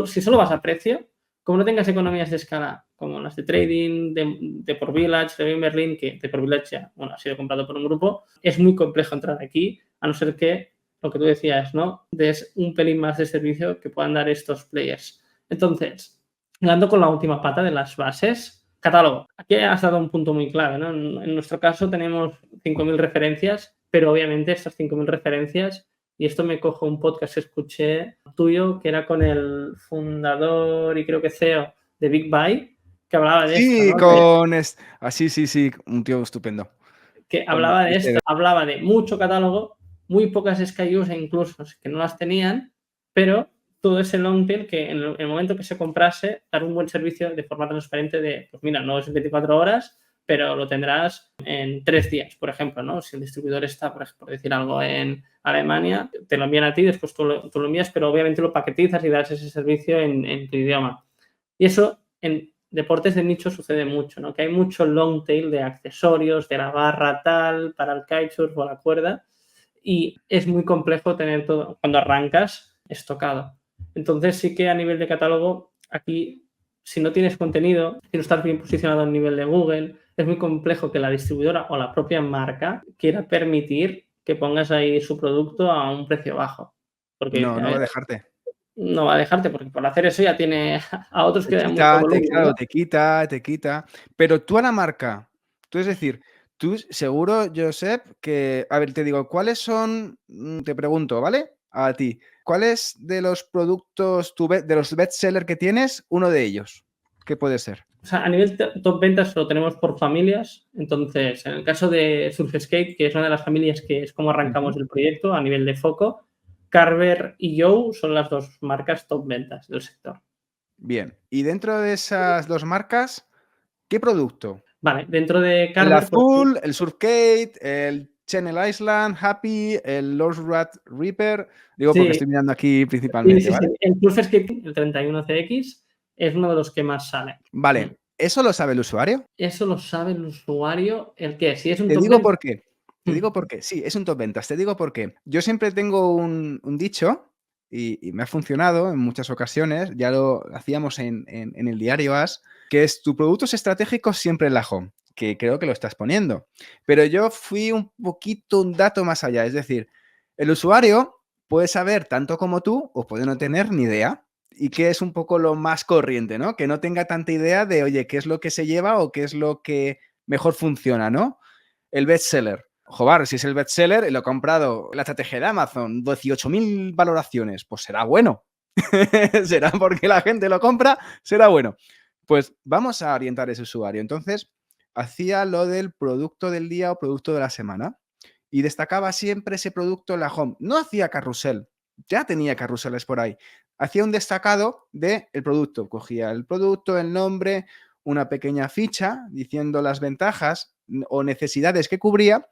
si solo vas a precio, como no tengas economías de escala como las de trading, de por Village, de Berlin, que de por Village ya, bueno, ha sido comprado por un grupo, es muy complejo entrar aquí, a no ser que lo que tú decías, ¿no? Des un pelín más de servicio que puedan dar estos players. Entonces, dando con la última pata de las bases, catálogo. Aquí has dado un punto muy clave, ¿no? En nuestro caso tenemos 5.000 referencias, pero obviamente estas 5.000 referencias, y esto me cojo un podcast que escuché tuyo, que era con el fundador y creo que CEO de Big Buy, que hablaba de esto, Sí, ¿no? sí, un tío estupendo. Que hablaba de esto, hablaba de mucho catálogo, muy pocas SKUs e incluso que no las tenían, pero todo ese long tail que en el momento que se comprase, dar un buen servicio de forma transparente de, pues mira, no es en 24 horas, pero lo tendrás en 3 días, por ejemplo, ¿no? Si el distribuidor está, por decir algo, en Alemania, te lo envían a ti, después tú lo envías, pero obviamente lo paquetizas y das ese servicio en tu idioma. Y eso en deportes de nicho sucede mucho, ¿no? Que hay mucho long tail de accesorios, de la barra tal, para el kitesurf o la cuerda, y es muy complejo tener todo, cuando arrancas, estocado. Entonces sí que a nivel de catálogo, aquí, si no tienes contenido, si no estás bien posicionado a nivel de Google, es muy complejo que la distribuidora o la propia marca quiera permitir que pongas ahí su producto a un precio bajo. Porque No va a dejarte. No va a dejarte, porque por hacer eso ya tiene a otros que dan mucho Quita, volumen, claro, ¿no? te quita. Pero tú a la marca, tú es decir, tú seguro, Josep, que, a ver, te digo, ¿cuáles son? Te pregunto, ¿vale? A ti, ¿cuál es de los productos, de los bestsellers que tienes, uno de ellos? ¿Qué puede ser? O sea, a nivel top ventas lo tenemos por familias. Entonces, en el caso de Surfscape, que es una de las familias que es como arrancamos el proyecto a nivel de foco, Carver y Yow son las dos marcas top ventas del sector. Bien. Y dentro de esas dos marcas, ¿qué producto? Vale, dentro de El Carver, por ejemplo, azul, el Surfskate, el Channel Island, Happy, el Lost Rat Reaper. Digo porque sí, estoy mirando aquí principalmente, ¿vale? el Surfscape, el 31CX, es uno de los que más sale. Vale, ¿eso lo sabe el usuario? Eso lo sabe el usuario, el que si es un Te top digo venta. por qué. Te digo por qué. Sí, es un top ventas. Te digo por qué. Yo siempre tengo un dicho y me ha funcionado en muchas ocasiones. Ya lo hacíamos en el diario As, que es tu producto es estratégico siempre en la home, que creo que lo estás poniendo. Pero yo fui un dato más allá. Es decir, el usuario puede saber tanto como tú o puede no tener ni idea. Y que es un poco lo más corriente, ¿no? Que no tenga tanta idea de, oye, qué es lo que se lleva o qué es lo que mejor funciona, ¿no? El bestseller. Joder, si es el bestseller y lo he comprado en la estrategia de Amazon, 18.000 valoraciones, pues será bueno. Será porque la gente lo compra, será bueno. Pues vamos a orientar a ese usuario. Entonces, hacía lo del producto del día o producto de la semana y destacaba siempre ese producto en la home. No hacía carrusel, ya tenía carruseles por ahí. Hacía un destacado del producto. Cogía el producto, el nombre, una pequeña ficha diciendo las ventajas o necesidades que cubría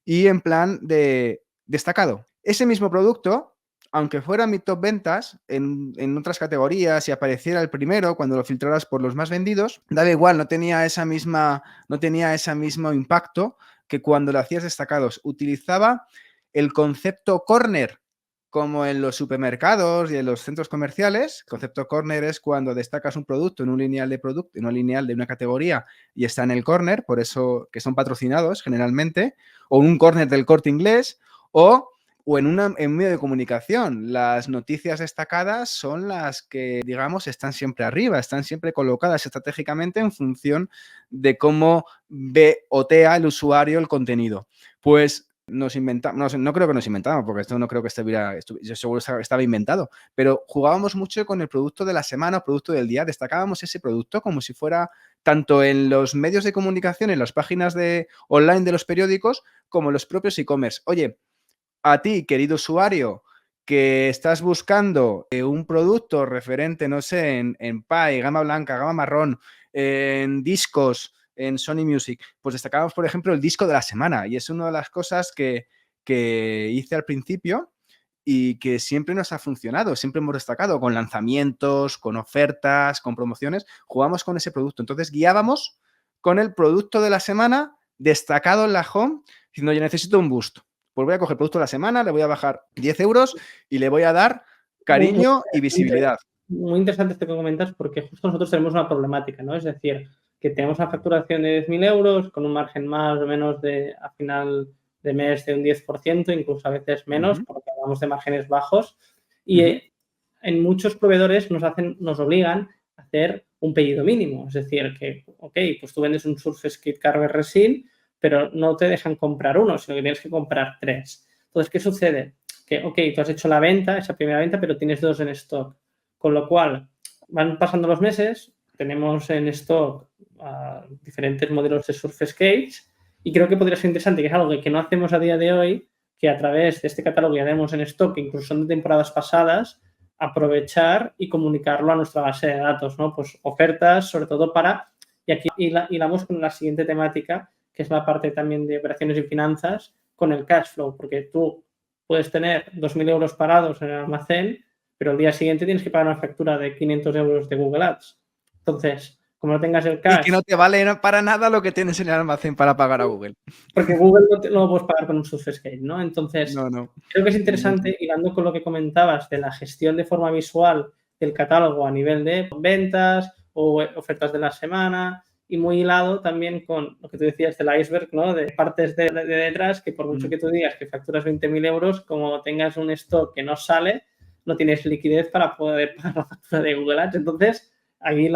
y en plan de destacado. Ese mismo producto, aunque fuera mi top ventas en otras categorías y apareciera el primero cuando lo filtraras por los más vendidos, daba igual, no tenía ese mismo impacto que cuando lo hacías destacados. Utilizaba el concepto corner como en los supermercados y en los centros comerciales. El concepto corner es cuando destacas un producto en un lineal de producto, en un lineal de una categoría y está en el corner, por eso que son patrocinados generalmente, o un corner del Corte Inglés, o en medio de comunicación. Las noticias destacadas son las que, digamos, están siempre arriba, están siempre colocadas estratégicamente en función de cómo ve o tea el usuario el contenido. Pues nos inventamos, no creo que nos inventamos, porque esto no creo que yo seguro estaba inventado, pero jugábamos mucho con el producto de la semana o producto del día, destacábamos ese producto como si fuera tanto en los medios de comunicación, en las páginas online de los periódicos, como en los propios e-commerce. Oye, a ti, querido usuario, que estás buscando un producto referente, no sé, en Pi, gama blanca, gama marrón, en discos, en Sony Music, pues destacamos, por ejemplo, el disco de la semana. Y es una de las cosas que hice al principio y que siempre nos ha funcionado. Siempre hemos destacado con lanzamientos, con ofertas, con promociones. Jugamos con ese producto. Entonces, guiábamos con el producto de la semana destacado en la home, diciendo, yo necesito un boost. Pues voy a coger el producto de la semana, le voy a bajar 10 euros y le voy a dar Muy cariño y visibilidad. muy interesante esto que comentas porque justo nosotros tenemos una problemática, ¿no? Es decir, que tenemos una facturación de 10.000 euros con un margen más o menos a final de mes de un 10%, incluso a veces menos, porque hablamos de márgenes bajos. Y en muchos proveedores nos obligan a hacer un pedido mínimo. Es decir, que, ok, pues tú vendes un Surface Kit Carver Resin, pero no te dejan comprar uno, sino que tienes que comprar 3. Entonces, ¿qué sucede? Que, ok, tú has hecho la venta, esa primera venta, pero tienes 2 en stock. Con lo cual, van pasando los meses, tenemos en stock diferentes modelos de Surface Cage y creo que podría ser interesante, que es algo que no hacemos a día de hoy, que a través de este catálogo ya tenemos en stock, que incluso son de temporadas pasadas, aprovechar y comunicarlo a nuestra base de datos, ¿no? Pues ofertas, sobre todo y aquí hilamos con la siguiente temática, que es la parte también de operaciones y finanzas, con el cash flow, porque tú puedes tener 2.000 euros parados en el almacén, pero el día siguiente tienes que pagar una factura de 500 euros de Google Ads. Entonces, como no tengas el cash... Y que no te vale para nada lo que tienes en el almacén para pagar a Google. Porque Google no lo puedes pagar con un Surface Cage, ¿no? Entonces, no. Creo que es interesante, hilando con lo que comentabas de la gestión de forma visual del catálogo a nivel de ventas o ofertas de la semana, y muy hilado también con lo que tú decías del iceberg, ¿no? De partes de detrás, que por mucho que tú digas que facturas 20.000 euros, como tengas un stock que no sale, no tienes liquidez para poder pagar la factura de Google Ads. Entonces, ahí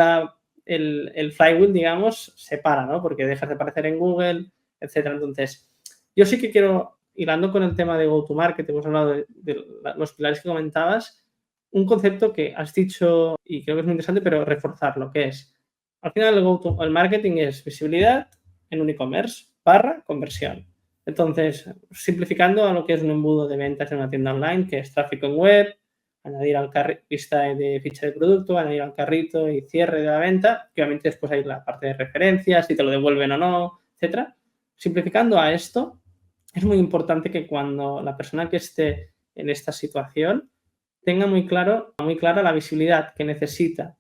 el flywheel, digamos, se para, ¿no? Porque dejas de aparecer en Google, etcétera. Entonces, yo sí que quiero, hilando con el tema de go-to-market, hemos hablado de los pilares que comentabas, un concepto que has dicho y creo que es muy interesante, pero reforzarlo, que es, al final el marketing es visibilidad en un e-commerce / conversión. Entonces, simplificando a lo que es un embudo de ventas en una tienda online, que es tráfico en web, añadir al lista de ficha de producto, añadir al carrito y cierre de la venta, que obviamente después hay la parte de referencias, si te lo devuelven o no, etcétera. Simplificando a esto, es muy importante que cuando la persona que esté en esta situación tenga muy clara la visibilidad que necesita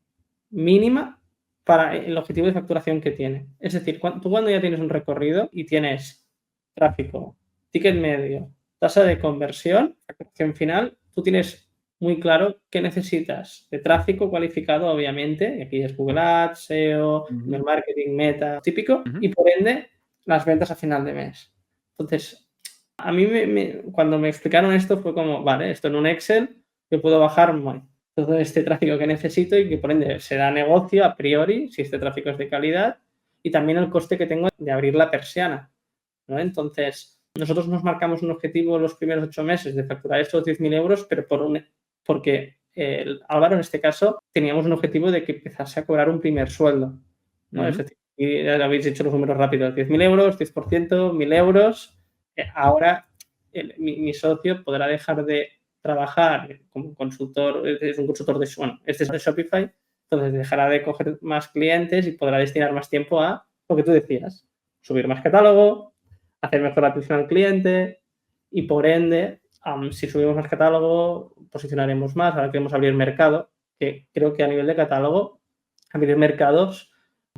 mínima para el objetivo de facturación que tiene. Es decir, tú cuando ya tienes un recorrido y tienes tráfico, ticket medio, tasa de conversión, facturación final, tú tienes muy claro qué necesitas de tráfico cualificado, obviamente, y aquí es Google Ads, SEO, email marketing, meta, típico, y por ende las ventas a final de mes. Entonces, a mí cuando me explicaron esto fue como, vale, esto en un Excel yo puedo bajar todo este tráfico que necesito y que por ende se da negocio a priori si este tráfico es de calidad y también el coste que tengo de abrir la persiana, ¿no? Entonces, nosotros nos marcamos un objetivo en los primeros 8 meses de facturar estos 10.000 euros, pero porque Álvaro, en este caso, teníamos un objetivo de que empezase a cobrar un primer sueldo, ¿no? Es decir, y ya habéis hecho los números rápidos, 10.000 euros, 10%, 1.000 euros. Ahora mi socio podrá dejar de trabajar como consultor, es un consultor este es de Shopify, entonces dejará de coger más clientes y podrá destinar más tiempo a lo que tú decías, subir más catálogo, hacer mejor atención al cliente y por ende, si subimos más catálogo, posicionaremos más. Ahora queremos abrir mercado, que creo que a nivel de catálogo, abrir mercados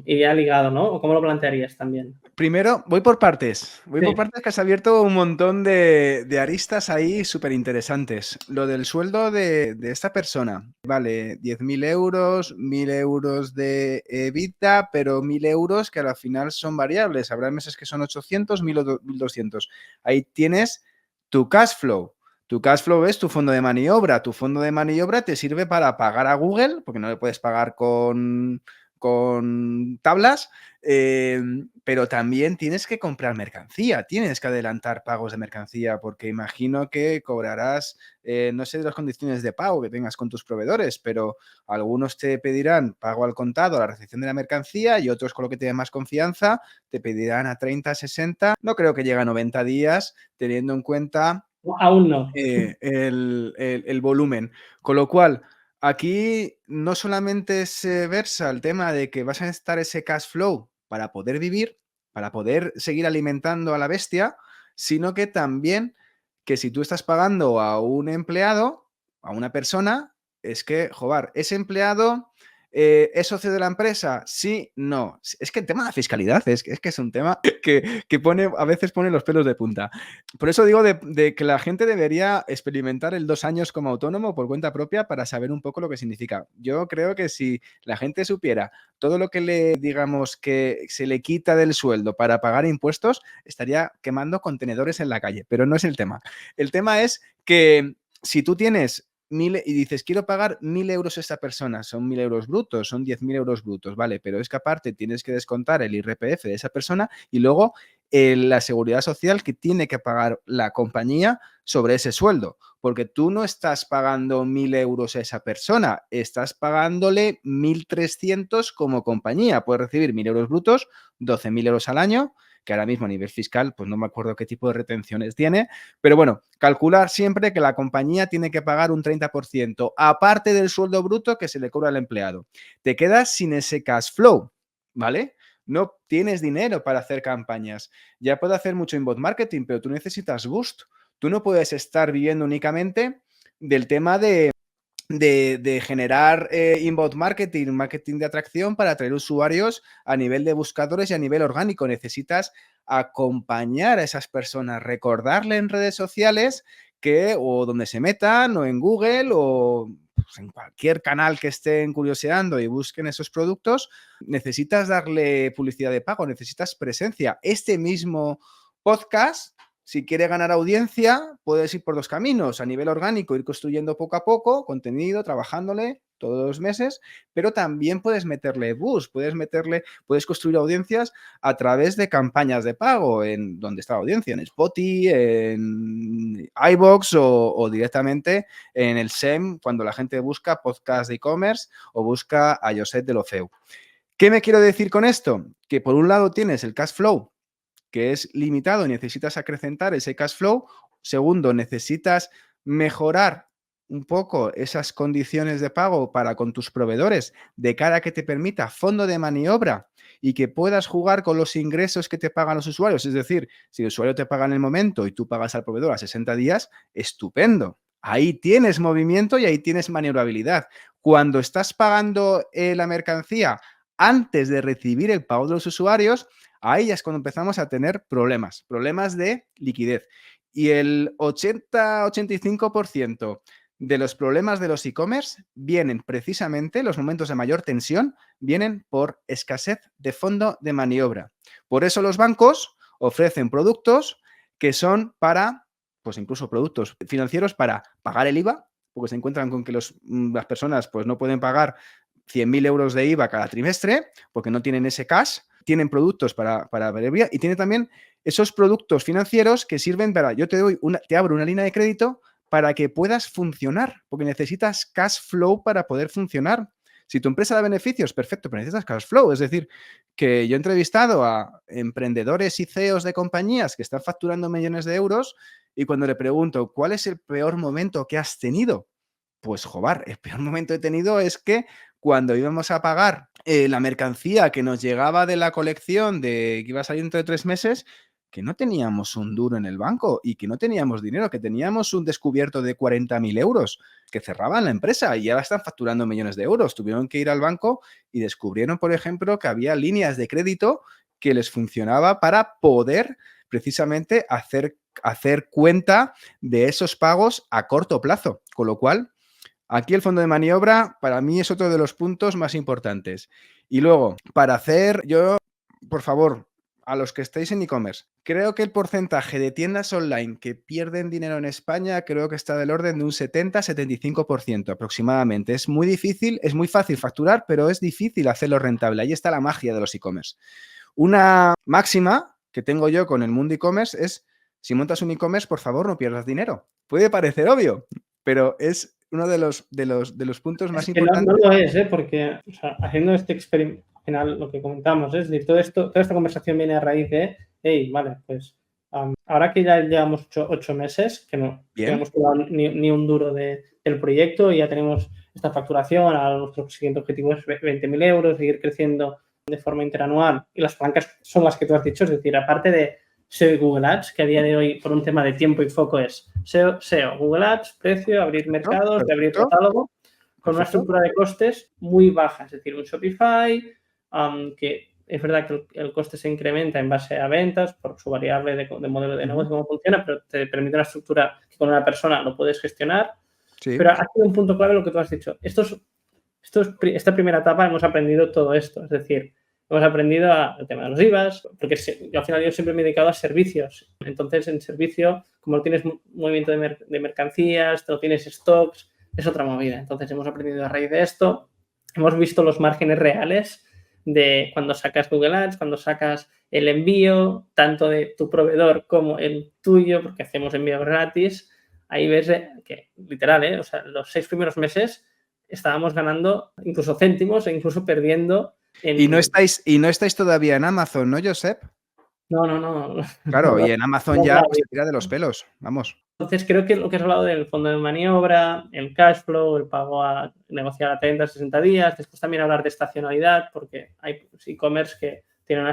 iría ligado, ¿no? ¿O cómo lo plantearías también? Primero, voy por partes. Sí. Que has abierto un montón de aristas ahí súper interesantes. Lo del sueldo de esta persona, vale, 10.000 euros, 1.000 euros de EBITDA, pero 1.000 euros que al final son variables. Habrá meses que son 800, 1.000 o 1.200. Ahí tienes tu cash flow. Tu cash flow es tu fondo de maniobra. Tu fondo de maniobra te sirve para pagar a Google, porque no le puedes pagar con tablas, pero también tienes que comprar mercancía, tienes que adelantar pagos de mercancía, porque imagino que cobrarás, no sé de las condiciones de pago que tengas con tus proveedores, pero algunos te pedirán pago al contado a la recepción de la mercancía y otros, con lo que te dé más confianza, te pedirán a 30, 60, no creo que llegue a 90 días, teniendo en cuenta Aún no. el volumen. Con lo cual, aquí no solamente se versa el tema de que vas a necesitar ese cash flow para poder vivir, para poder seguir alimentando a la bestia, sino que también que si tú estás pagando a un empleado, a una persona, es que, joder, ese empleado ¿es socio de la empresa? Sí, no. Es que el tema de la fiscalidad es que es un tema que a veces pone los pelos de punta. Por eso digo de que la gente debería experimentar el 2 años como autónomo por cuenta propia para saber un poco lo que significa. Yo creo que si la gente supiera todo lo que digamos, que se le quita del sueldo para pagar impuestos, estaría quemando contenedores en la calle, pero no es el tema. El tema es que si tú tienes 1.000 y dices, quiero pagar 1.000 euros a esta persona, son 1.000 euros brutos, son 10.000 euros brutos, vale, pero es que aparte tienes que descontar el IRPF de esa persona y luego la seguridad social que tiene que pagar la compañía sobre ese sueldo, porque tú no estás pagando 1.000 euros a esa persona, estás pagándole 1.300 como compañía, puedes recibir 1.000 euros brutos, 12.000 euros al año, que ahora mismo a nivel fiscal, pues no me acuerdo qué tipo de retenciones tiene, pero bueno, calcular siempre que la compañía tiene que pagar un 30%, aparte del sueldo bruto que se le cobra al empleado. Te quedas sin ese cash flow, ¿vale? No tienes dinero para hacer campañas. Ya puedo hacer mucho inbound marketing, pero tú necesitas boost. Tú no puedes estar viviendo únicamente del tema de generar inbound marketing, marketing de atracción para atraer usuarios a nivel de buscadores y a nivel orgánico. Necesitas acompañar a esas personas, recordarle en redes sociales que o donde se metan o en Google o pues, en cualquier canal que estén curioseando y busquen esos productos, necesitas darle publicidad de pago, necesitas presencia. Este mismo podcast, si quiere ganar audiencia, puedes ir por 2 caminos. A nivel orgánico, ir construyendo poco a poco contenido, trabajándole todos los meses, pero también puedes meterle boost, puedes construir audiencias a través de campañas de pago, en donde está la audiencia, en Spotify, en iVoox o directamente en el SEM, cuando la gente busca podcast de e-commerce o busca a Josep de Lofeu. ¿Qué me quiero decir con esto? Que por un lado tienes el cash flow, que es limitado y necesitas acrecentar ese cash flow. Segundo, necesitas mejorar un poco esas condiciones de pago para con tus proveedores de cara a que te permita fondo de maniobra y que puedas jugar con los ingresos que te pagan los usuarios. Es decir, si el usuario te paga en el momento y tú pagas al proveedor a 60 días, estupendo. Ahí tienes movimiento y ahí tienes maniobrabilidad. Cuando estás pagando la mercancía antes de recibir el pago de los usuarios, ahí ya es cuando empezamos a tener problemas de liquidez. Y el 80-85% de los problemas de los e-commerce vienen precisamente, los momentos de mayor tensión, vienen por escasez de fondo de maniobra. Por eso los bancos ofrecen productos que son para, pues incluso productos financieros para pagar el IVA, porque se encuentran con que las personas pues no pueden pagar 100.000 euros de IVA cada trimestre porque no tienen ese cash. Tienen productos para ver y tiene también esos productos financieros que sirven para, yo te abro una línea de crédito para que puedas funcionar, porque necesitas cash flow para poder funcionar. Si tu empresa da beneficios, perfecto, pero necesitas cash flow. Es decir, que yo he entrevistado a emprendedores y CEOs de compañías que están facturando millones de euros y cuando le pregunto, ¿cuál es el peor momento que has tenido? Pues, joder, el peor momento que he tenido es que cuando íbamos a pagar la mercancía que nos llegaba de la colección de que iba a salir dentro de 3 meses, que no teníamos un duro en el banco y que no teníamos dinero, que teníamos un descubierto de 40.000 euros, que cerraban la empresa y ahora están facturando millones de euros. Tuvieron que ir al banco y descubrieron, por ejemplo, que había líneas de crédito que les funcionaba para poder precisamente hacer cuenta de esos pagos a corto plazo. Con lo cual, aquí el fondo de maniobra para mí es otro de los puntos más importantes. Y luego, para hacer, yo, por favor, a los que estéis en e-commerce, creo que el porcentaje de tiendas online que pierden dinero en España creo que está del orden de un 70-75% aproximadamente. Es muy difícil, es muy fácil facturar, pero es difícil hacerlo rentable. Ahí está la magia de los e-commerce. Una máxima que tengo yo con el mundo e-commerce es, si montas un e-commerce, por favor, no pierdas dinero. Puede parecer obvio, pero es uno de los puntos más Es que no importantes. lo es, porque o sea, haciendo este experimento, al final lo que comentamos, es decir, toda esta conversación viene a raíz de, hey, vale, pues ahora que ya llevamos 8 meses, que no hemos cobrado ni un duro del proyecto y ya tenemos esta facturación, a nuestro siguiente objetivo es 20.000 euros, seguir creciendo de forma interanual y las palancas son las que tú has dicho, es decir, aparte de SEO y Google Ads, que a día de hoy, por un tema de tiempo y foco, es SEO, Google Ads, precio, abrir mercados, de abrir catálogo, con una estructura de costes muy baja. Es decir, un Shopify, que es verdad que el coste se incrementa en base a ventas por su variable de modelo de negocio, cómo funciona, pero te permite una estructura que con una persona lo puedes gestionar. Sí. Pero ha sido un punto clave lo que tú has dicho. Esta primera etapa hemos aprendido todo esto. Es decir, hemos aprendido el tema de los IVAs, porque yo al final siempre me he dedicado a servicios. Entonces, en servicio, como no tienes movimiento de mercancías, no tienes stocks, es otra movida. Entonces, hemos aprendido a raíz de esto. Hemos visto los márgenes reales de cuando sacas Google Ads, cuando sacas el envío, tanto de tu proveedor como el tuyo, porque hacemos envío gratis. Ahí ves que, literal, o sea, los 6 primeros meses estábamos ganando incluso céntimos e incluso perdiendo. Y no estáis todavía en Amazon, ¿no, Josep? No. Claro, y en Amazon ya se tira de los pelos, vamos. Entonces, creo que lo que has hablado del fondo de maniobra, el cash flow, el pago a negociar a 30, 60 días, después también hablar de estacionalidad, porque hay e-commerce que tienen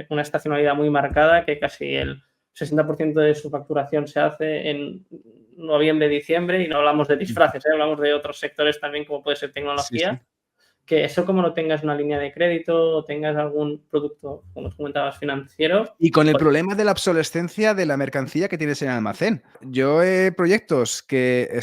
una estacionalidad muy marcada, que casi el 60% de su facturación se hace en noviembre, diciembre, y no hablamos de disfraces, hablamos de otros sectores también, como puede ser tecnología. Sí. Que eso como no tengas una línea de crédito o tengas algún producto, como comentabas, financiero. Y con el problema de la obsolescencia de la mercancía que tienes en el almacén. Yo he proyectos que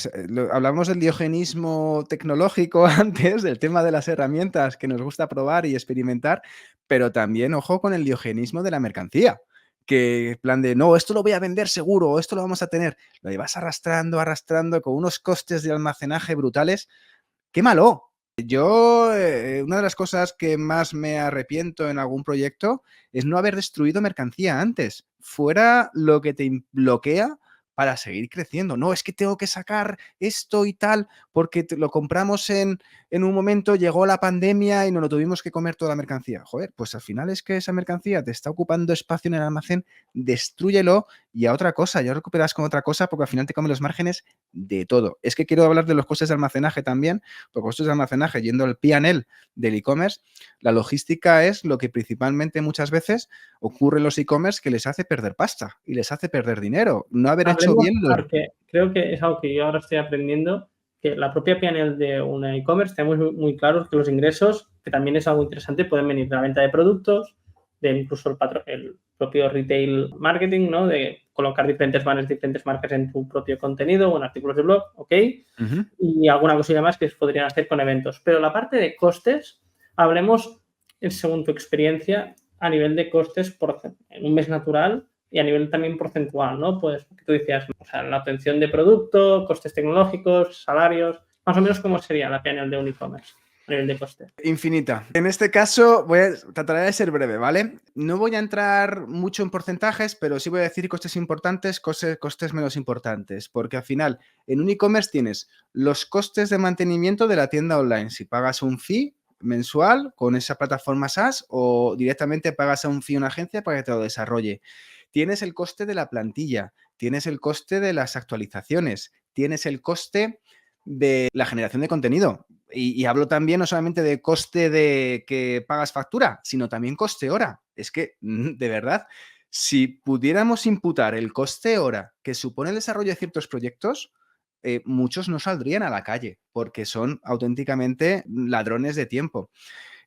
hablamos del diogenismo tecnológico antes, del tema de las herramientas que nos gusta probar y experimentar, pero también, ojo, con el diogenismo de la mercancía. Que en plan de, no, esto lo voy a vender seguro, o esto lo vamos a tener. Lo llevas arrastrando con unos costes de almacenaje brutales. ¡Qué malo! Yo, una de las cosas que más me arrepiento en algún proyecto es no haber destruido mercancía antes. Fuera lo que te bloquea para seguir creciendo. No, es que tengo que sacar esto y tal, porque lo compramos en un momento, llegó la pandemia y nos lo tuvimos que comer toda la mercancía. Joder, pues al final es que esa mercancía te está ocupando espacio en el almacén, destrúyelo y a otra cosa, ya recuperas con otra cosa porque al final te comen los márgenes de todo. Es que quiero hablar de los costes de almacenaje también, porque costes de almacenaje, yendo al P&L del e-commerce, la logística es lo que principalmente muchas veces ocurre en los e-commerce que les hace perder pasta y les hace perder dinero. No haber hecho bien porque creo que es algo que yo ahora estoy aprendiendo, que la propia P&L de una e-commerce tenemos muy claros que los ingresos, que también es algo interesante, pueden venir de la venta de productos, de incluso el propio retail marketing, ¿no? De colocar diferentes banners, diferentes marcas en tu propio contenido o en artículos de blog, ¿ok? Y alguna cosilla más que se podrían hacer con eventos. Pero la parte de costes, hablemos, según tu experiencia, a nivel de costes en un mes natural y a nivel también porcentual, ¿no? Pues tú decías, o sea, la obtención de producto, costes tecnológicos, salarios, más o menos cómo sería la P&L de un e-commerce. a nivel de coste. Infinita. En este caso trataré de ser breve, ¿vale? No voy a entrar mucho en porcentajes, pero sí voy a decir costes importantes, costes menos importantes, porque al final en un e-commerce tienes los costes de mantenimiento de la tienda online. Si pagas un fee mensual con esa plataforma SaaS o directamente pagas a un fee a una agencia para que te lo desarrolle. Tienes el coste de la plantilla, tienes el coste de las actualizaciones, tienes el coste de la generación de contenido. Y hablo también no solamente de coste de que pagas factura, sino también coste hora. Es que, de verdad, si pudiéramos imputar el coste hora que supone el desarrollo de ciertos proyectos, muchos no saldrían a la calle porque son auténticamente ladrones de tiempo.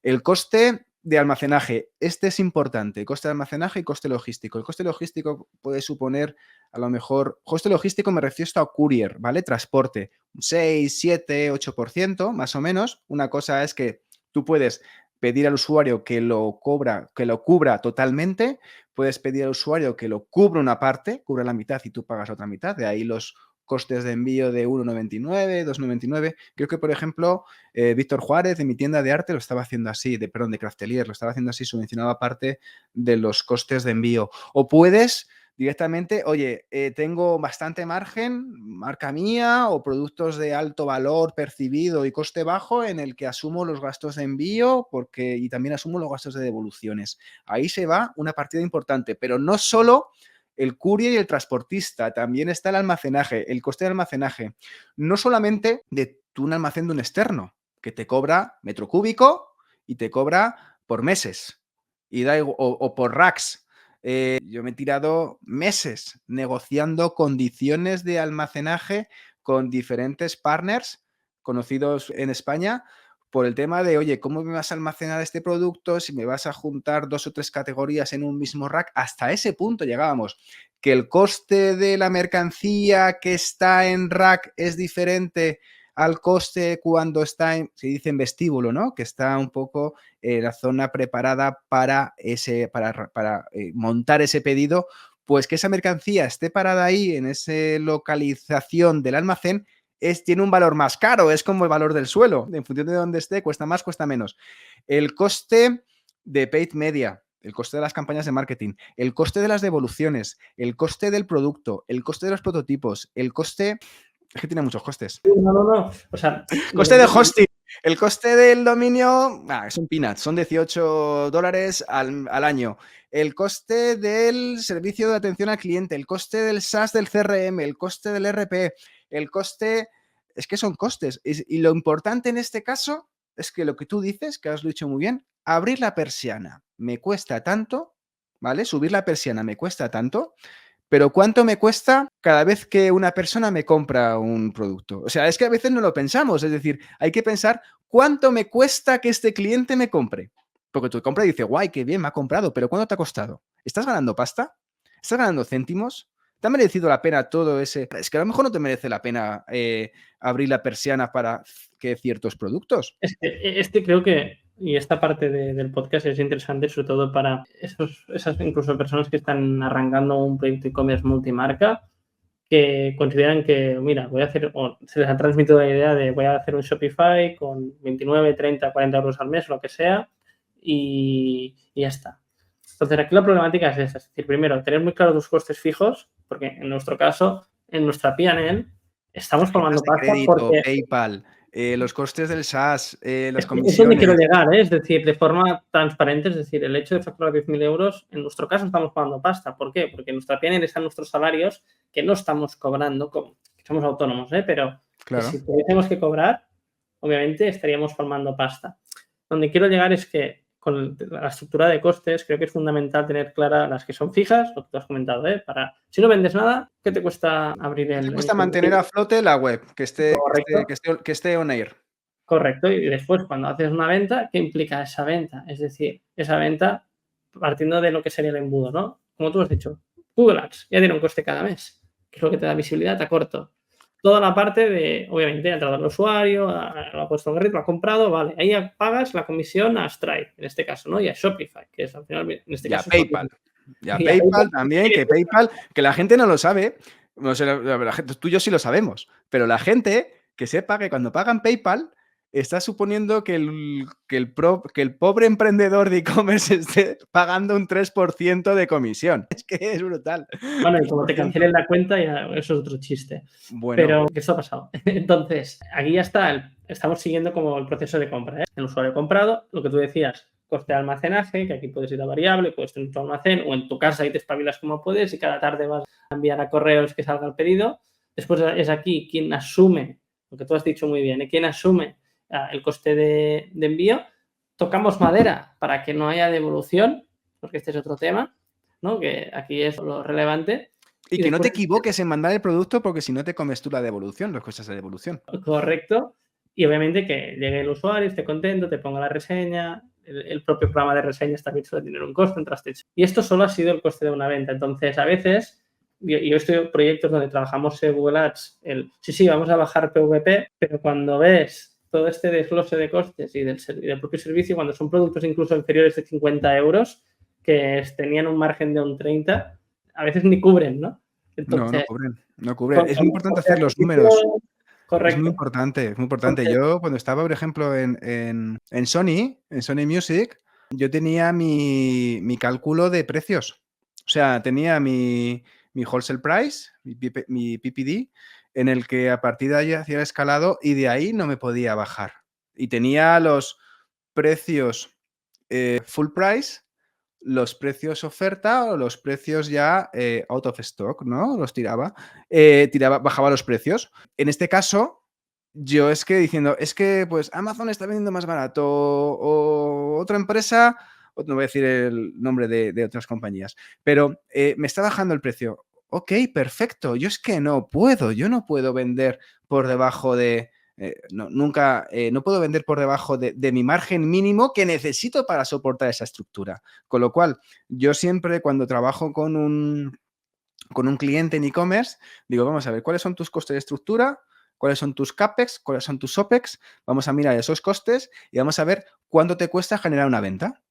El coste de almacenaje, este es importante, coste de almacenaje y coste logístico. El coste logístico puede suponer, a lo mejor, coste logístico me refiero a courier, ¿vale? Transporte, 6, 7, 8%, más o menos. Una cosa es que tú puedes pedir al usuario que lo cubra totalmente, puedes pedir al usuario que lo cubra una parte, cubra la mitad y tú pagas la otra mitad, de ahí los costes de envío de 1,99, 2,99. Creo que, por ejemplo, Víctor Juárez de mi tienda de arte lo estaba haciendo así, de Craftelier, lo estaba haciendo así, subvencionaba parte de los costes de envío. O puedes directamente, oye, tengo bastante margen, marca mía o productos de alto valor percibido y coste bajo en el que asumo los gastos de envío y también asumo los gastos de devoluciones. Ahí se va una partida importante, pero no solo el courier y el transportista, también está el almacenaje, el coste de almacenaje, no solamente de un almacén de un externo, que te cobra metro cúbico y te cobra por meses o por racks. Yo me he tirado meses negociando condiciones de almacenaje con diferentes partners conocidos en España por el tema de, oye, ¿cómo me vas a almacenar este producto? Si me vas a juntar 2 o 3 categorías en un mismo rack. Hasta ese punto llegábamos. Que el coste de la mercancía que está en rack es diferente al coste cuando está se dice en vestíbulo, ¿no? Que está un poco en la zona preparada para montar ese pedido, pues que esa mercancía esté parada ahí en esa localización del almacén tiene un valor más caro, es como el valor del suelo, en función de dónde esté, cuesta más, cuesta menos. El coste de paid media, el coste de las campañas de marketing, el coste de las devoluciones, el coste del producto, el coste de los prototipos, el coste... Es que tiene muchos costes. No. O sea, coste de hosting. El coste del dominio son peanuts, son $18 al año. El coste del servicio de atención al cliente, el coste del SaaS del CRM, el coste del RP, el coste... Es que son costes. Y lo importante en este caso es que lo que tú dices, que has dicho muy bien, abrir la persiana me cuesta tanto, ¿vale? Subir la persiana me cuesta tanto, pero ¿cuánto me cuesta cada vez que una persona me compra un producto? O sea, es que a veces no lo pensamos. Es decir, hay que pensar cuánto me cuesta que este cliente me compre. Porque tú compras y dices, guay, qué bien, me ha comprado, pero ¿cuánto te ha costado? ¿Estás ganando pasta? ¿Estás ganando céntimos? ¿Te ha merecido la pena todo ese...? Es que a lo mejor no te merece la pena abrir la persiana para que ciertos productos. Este creo que, y esta parte del podcast es interesante, sobre todo para esas incluso personas que están arrancando un proyecto e-commerce multimarca, que consideran que, mira, voy a hacer, o se les ha transmitido la idea de voy a hacer un Shopify con 29, 30, 40 euros al mes, lo que sea, y ya está. Entonces, aquí la problemática es esa. Es decir, primero, tener muy claros tus costes fijos, porque en nuestro caso, en nuestra P&L, estamos formando pasta porque... PayPal, los costes del SaaS, las comisiones... Es donde quiero llegar, ¿eh? Es decir, de forma transparente, es decir, el hecho de facturar 10.000 euros, en nuestro caso estamos pagando pasta. ¿Por qué? Porque en nuestra P&L están nuestros salarios que no estamos cobrando, somos autónomos, pero claro. Si tuviésemos que cobrar, obviamente estaríamos formando pasta. Donde quiero llegar es que con la estructura de costes creo que es fundamental tener claras las que son fijas, lo que tú has comentado, si no vendes nada, ¿qué te cuesta abrir el... ¿Qué te cuesta mantener a flote la web? Que esté on air. Correcto, y después cuando haces una venta, ¿qué implica esa venta? Es decir, esa venta partiendo de lo que sería el embudo, ¿no? Como tú has dicho, Google Ads ya tiene un coste cada mes, que es lo que te da visibilidad a corto. Toda la parte de, obviamente, ha entrado el usuario, lo ha puesto en red, lo ha comprado, vale, ahí pagas la comisión a Stripe, en este caso, ¿no? Y a Shopify, que es al final, en este caso... PayPal. Y a PayPal también, que PayPal, que la gente no lo sabe, no sé, tú y yo sí lo sabemos, pero la gente que sepa que cuando pagan PayPal, estás suponiendo que el pobre emprendedor de e-commerce esté pagando un 3% de comisión. Es que es brutal. Bueno, y como te 3%. cancelen la cuenta, ya eso es otro chiste. Bueno, Pero esto ha pasado. Entonces, aquí ya está, estamos siguiendo como el proceso de compra, ¿eh? El usuario comprado, lo que tú decías, coste de almacenaje, que aquí puedes ir a variable, puedes tener tu almacén o en tu casa y te espabilas como puedes y cada tarde vas a enviar a correos que salga el pedido. Después es aquí quien asume, lo que tú has dicho muy bien, quien asume el coste de envío. Tocamos madera para que no haya devolución, porque este es otro tema, ¿no? Que aquí es lo relevante. Y que no te equivoques en mandar el producto porque si no te comes tú la devolución, las cosas de devolución. Correcto. Y obviamente que llegue el usuario, esté contento, te ponga la reseña, el propio programa de reseñas también suele tener un coste, un trastecho. Y esto solo ha sido el coste de una venta. Entonces, a veces, yo estoy en proyectos donde trabajamos en Google Ads, sí, vamos a bajar PVP, pero cuando ves todo este desglose de costes y del propio servicio, cuando son productos incluso inferiores de 50 euros, que tenían un margen de un 30, a veces ni cubren, ¿no? Entonces, no cubren. Es muy importante hacer los números. Correcto. Es muy importante, es muy importante. Yo cuando estaba, por ejemplo, en Sony Music, yo tenía mi cálculo de precios. O sea, tenía mi wholesale price, mi PPD, en el que a partir de ahí hacía el escalado y de ahí no me podía bajar. Y tenía los precios full price, los precios oferta o los precios ya out of stock, ¿no? Los bajaba los precios. En este caso, yo es que diciendo, es que pues Amazon está vendiendo más barato o otra empresa, no voy a decir el nombre de otras compañías, pero me está bajando el precio. Ok, perfecto. Yo es que yo no puedo vender por debajo de... no puedo vender por debajo de mi margen mínimo que necesito para soportar esa estructura. Con lo cual, yo siempre cuando trabajo con un cliente en e-commerce, digo, vamos a ver, ¿cuáles son tus costes de estructura? ¿Cuáles son tus CAPEX? ¿Cuáles son tus OPEX? Vamos a mirar esos costes y vamos a ver cuánto te cuesta generar una venta.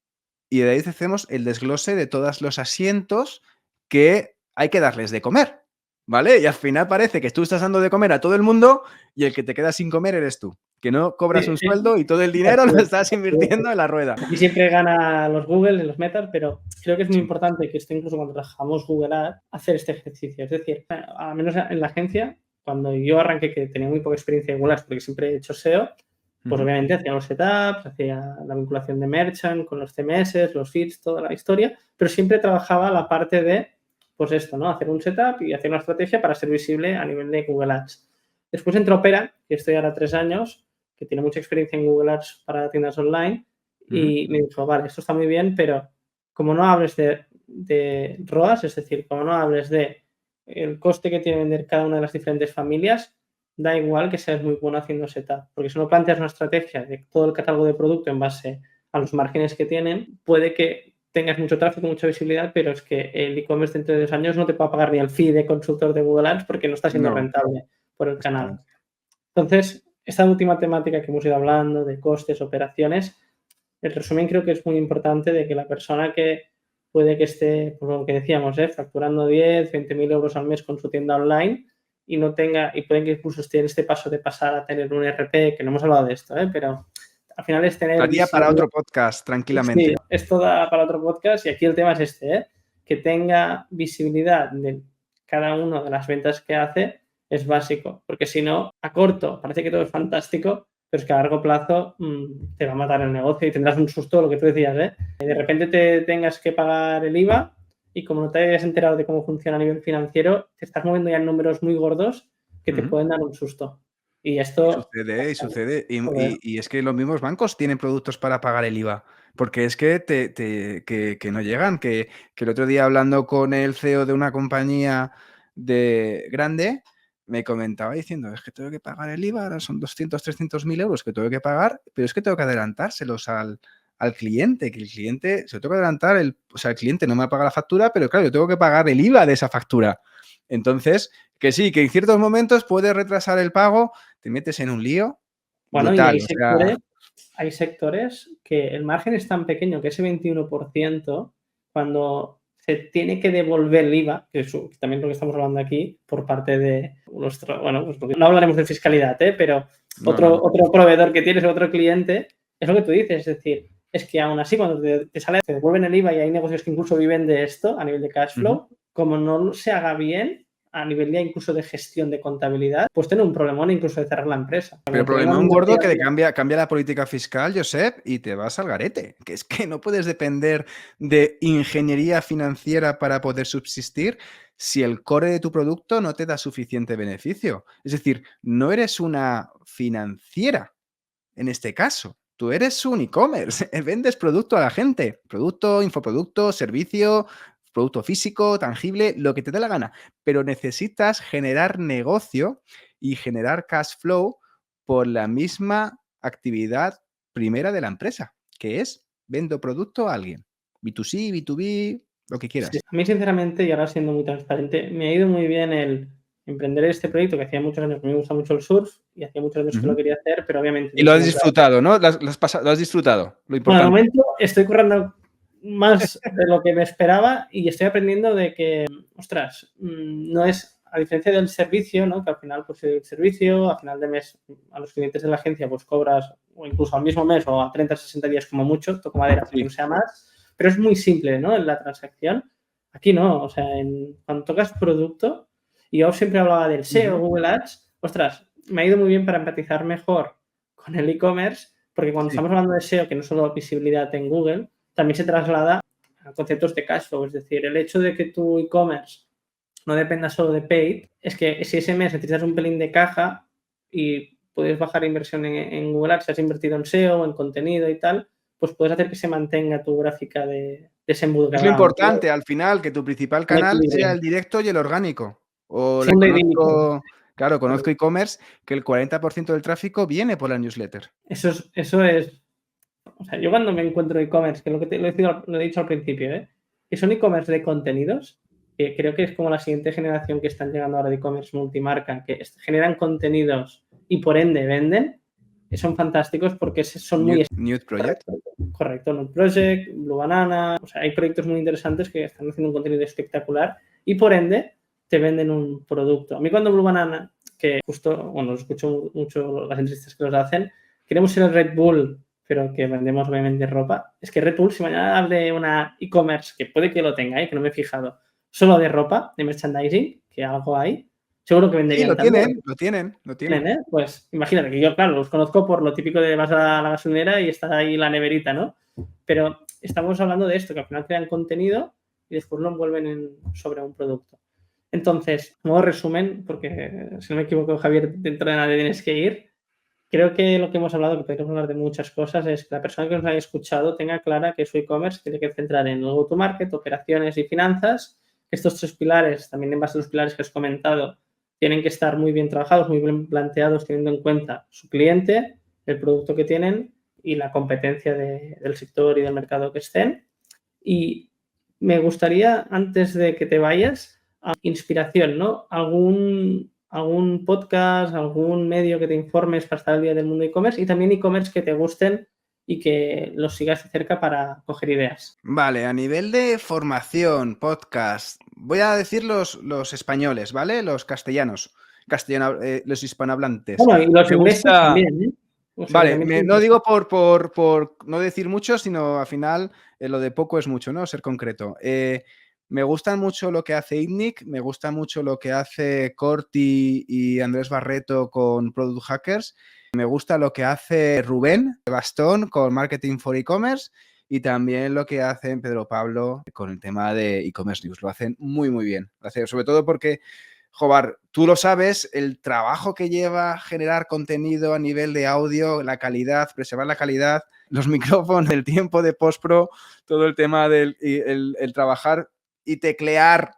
Y de ahí hacemos el desglose de todos los asientos que hay que darles de comer, ¿vale? Y al final parece que tú estás dando de comer a todo el mundo y el que te queda sin comer eres tú, que no cobras un sueldo y todo el dinero lo estás invirtiendo en la rueda. Aquí siempre gana los Google, los Metas, pero creo que es muy importante que esto incluso cuando trabajamos Google Ads, hacer este ejercicio. Es decir, al menos en la agencia, cuando yo arranqué, que tenía muy poca experiencia en Google Ads porque siempre he hecho SEO, pues obviamente hacía los setups, hacía la vinculación de Merchant con los CMS, los feeds, toda la historia, pero siempre trabajaba la parte de, pues esto, ¿no? Hacer un setup y hacer una estrategia para ser visible a nivel de Google Ads. Después entró Opera, que estoy ahora 3 años, que tiene mucha experiencia en Google Ads para tiendas online, y me dijo, vale, esto está muy bien, pero como no hables de ROAS, es decir, como no hables de el coste que tiene vender cada una de las diferentes familias, da igual que seas muy bueno haciendo setup, porque si no planteas una estrategia de todo el catálogo de producto en base a los márgenes que tienen, puede que tengas mucho tráfico, mucha visibilidad, pero es que el e-commerce dentro de 2 años no te va a pagar ni el fee de consultor de Google Ads porque no está siendo rentable por el canal. Entonces, esta última temática que hemos ido hablando de costes, operaciones, el resumen creo que es muy importante de que la persona que puede que esté, por lo que decíamos, facturando 10, 20.000 euros al mes con su tienda online y no tenga, y pueden que incluso esté en este paso de pasar a tener un RP, que no hemos hablado de esto, pero al final es tener... Daría para otro podcast, tranquilamente. Sí, esto da para otro podcast y aquí el tema es este, que tenga visibilidad de cada una de las ventas que hace es básico, porque si no, a corto parece que todo es fantástico, pero es que a largo plazo te va a matar el negocio y tendrás un susto, lo que tú decías, de repente te tengas que pagar el IVA y como no te hayas enterado de cómo funciona a nivel financiero, te estás moviendo ya en números muy gordos que te pueden dar un susto. Y esto... Sucede. Y es que los mismos bancos tienen productos para pagar el IVA. Porque es que que no llegan. Que el otro día hablando con el CEO de una compañía grande, me comentaba diciendo, es que tengo que pagar el IVA, ahora son 200, 300.000 euros que tengo que pagar, pero es que tengo que adelantárselos al cliente, que el cliente, se lo tengo que adelantar, el cliente no me paga la factura, pero claro, yo tengo que pagar el IVA de esa factura. Entonces, que sí, que en ciertos momentos puede retrasar el pago, te metes en un lío. Bueno, brutal, y hay sectores que el margen es tan pequeño que ese 21%, cuando se tiene que devolver el IVA, que es también lo que estamos hablando aquí, por parte de nuestro... Bueno, pues no hablaremos de fiscalidad, pero No, no, no. otro proveedor que tienes, otro cliente, es lo que tú dices, es decir, es que aún así cuando te sale, te devuelven el IVA y hay negocios que incluso viven de esto a nivel de cash flow, como no se haga bien, a nivel ya incluso de gestión de contabilidad, pues tener un problemón incluso de cerrar la empresa. Pero Como tenemos problemón una gordo que financiación- cambia la política fiscal, Josep, y te vas al garete. Que es que no puedes depender de ingeniería financiera para poder subsistir si el core de tu producto no te da suficiente beneficio. Es decir, no eres una financiera en este caso. Tú eres un e-commerce, vendes producto a la gente, producto, infoproducto, servicio, producto físico, tangible, lo que te dé la gana, pero necesitas generar negocio y generar cash flow por la misma actividad primera de la empresa, que es vendo producto a alguien. B2C, B2B, lo que Sí, quieras. a mí sinceramente, y ahora siendo muy transparente, me ha ido muy bien el emprender este proyecto, que hacía muchos años que me gusta mucho el surf y hacía muchos años que lo Ujú. quería hacer, pero obviamente Y tienes lo que has comprar. disfrutado, ¿no? Lo has disfrutado, lo Bueno, de importante. momento estoy currando más de lo que me esperaba y estoy aprendiendo de que, ostras, no es, a diferencia del servicio, ¿no? Que al final, pues el servicio, a final de mes, a los clientes de la agencia, pues cobras, o incluso al mismo mes o a 30, 60 días como mucho, toco madera para que no Sí. sea más, pero es muy simple, ¿no? En la transacción. Aquí no, o sea, cuando tocas producto, y yo siempre hablaba del SEO, Ujú. Google Ads, ostras, me ha ido muy bien para empatizar mejor con el e-commerce, porque cuando Sí. estamos hablando de SEO, que no solo visibilidad en Google, también se traslada a conceptos de cash flow. Es decir, el hecho de que tu e-commerce no dependa solo de paid, es que si ese mes necesitas un pelín de caja y puedes bajar inversión en Google Ads, si has invertido en SEO, en contenido y tal, pues puedes hacer que se mantenga tu gráfica de ese embudo que Es lo hablábamos, ¿no? importante al final, que tu principal Un canal sea equilibrio. el directo y el orgánico. O Sí, le un idílico. conozco, claro, conozco e-commerce que el 40% del tráfico viene por la newsletter. Eso es, o sea, yo cuando me encuentro e-commerce, que es lo que lo he dicho al principio, que son e-commerce de contenidos, que creo que es como la siguiente generación que están llegando ahora de e-commerce multimarca, que generan contenidos y por ende venden, que son fantásticos porque son muy Nude Project. correcto. Nude Project, Blue Banana, o sea, hay proyectos muy interesantes que están haciendo un contenido espectacular y por ende te venden un producto. A mí cuando Blue Banana, que justo, bueno, escucho mucho las entrevistas que los hacen, queremos ser el Red Bull, pero que vendemos obviamente ropa. Es que Red Bull, si mañana hable una e-commerce, que puede que lo tenga, que no me he fijado, solo de ropa, de merchandising, que algo hay, seguro que Sí, venderían lo también. tienen, lo tienen, lo Tienen, tienen. Pues imagínate que yo, claro, los conozco por lo típico de vas a la gasolinera y está ahí la neverita, ¿no? Pero estamos hablando de esto, que al final crean contenido y después lo envuelven sobre un producto. Entonces, modo resumen, porque si no me equivoco, Javier, dentro de nada tienes que ir. Creo que lo que hemos hablado, que podemos hablar de muchas cosas, es que la persona que nos haya escuchado tenga clara que su e-commerce tiene que centrar en el go-to-market, operaciones y finanzas. Estos tres pilares, también en base a los pilares que has comentado, tienen que estar muy bien trabajados, muy bien planteados, teniendo en cuenta su cliente, el producto que tienen y la competencia del sector y del mercado que estén. Y me gustaría, antes de que te vayas, inspiración, ¿no? Algún podcast, algún medio que te informes para estar al día del mundo e-commerce y también e-commerce que te gusten y que los sigas de cerca para coger ideas. Vale, a nivel de formación, podcast, voy a decir los españoles, ¿vale? Los castellanos, los hispanohablantes. Bueno, y los Me ingleses gusta, también, ¿eh? O sea, que vale, también son no digo interesantes. por no decir mucho, sino al final lo de poco es mucho, ¿no? Ser concreto. Me gustan mucho lo que hace ITNIC, me gusta mucho lo que hace Corti y Andrés Barreto con Product Hackers, me gusta lo que hace Rubén Bastón con Marketing for E-Commerce y también lo que hacen Pedro Pablo con el tema de e-commerce news. Lo hacen muy, muy bien. Sobre todo porque Jobar, tú lo sabes, el trabajo que lleva generar contenido a nivel de audio, la calidad, preservar la calidad, los micrófonos, el tiempo de postpro, todo el tema del el trabajar y teclear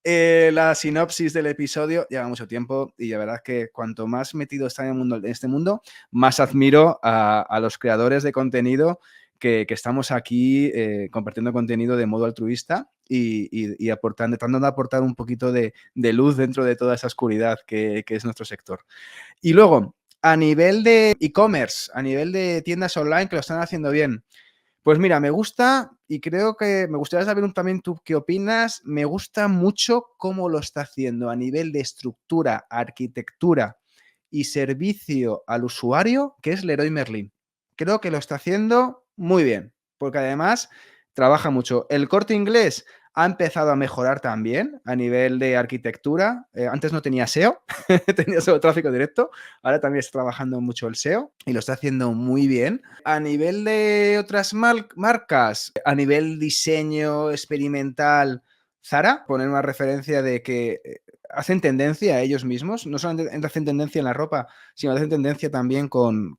la sinopsis del episodio lleva mucho tiempo y la verdad es que cuanto más metido está en este mundo, más admiro a los creadores de contenido que estamos aquí compartiendo contenido de modo altruista y aportando, tratando de aportar un poquito de luz dentro de toda esa oscuridad que es nuestro sector. Y luego, a nivel de e-commerce, a nivel de tiendas online que lo están haciendo bien, pues mira, me gusta y creo que me gustaría saber también tú qué opinas. Me gusta mucho cómo lo está haciendo a nivel de estructura, arquitectura y servicio al usuario, que es Leroy Merlin. Creo que lo está haciendo muy bien, porque además trabaja mucho. El Corte Inglés ha empezado a mejorar también a nivel de arquitectura. Antes no tenía SEO, tenía solo tráfico directo. Ahora también está trabajando mucho el SEO y lo está haciendo muy bien. A nivel de otras marcas, a nivel diseño experimental, Zara, poner una referencia de que hacen tendencia a ellos mismos, no solamente hacen tendencia en la ropa, sino hacen tendencia también con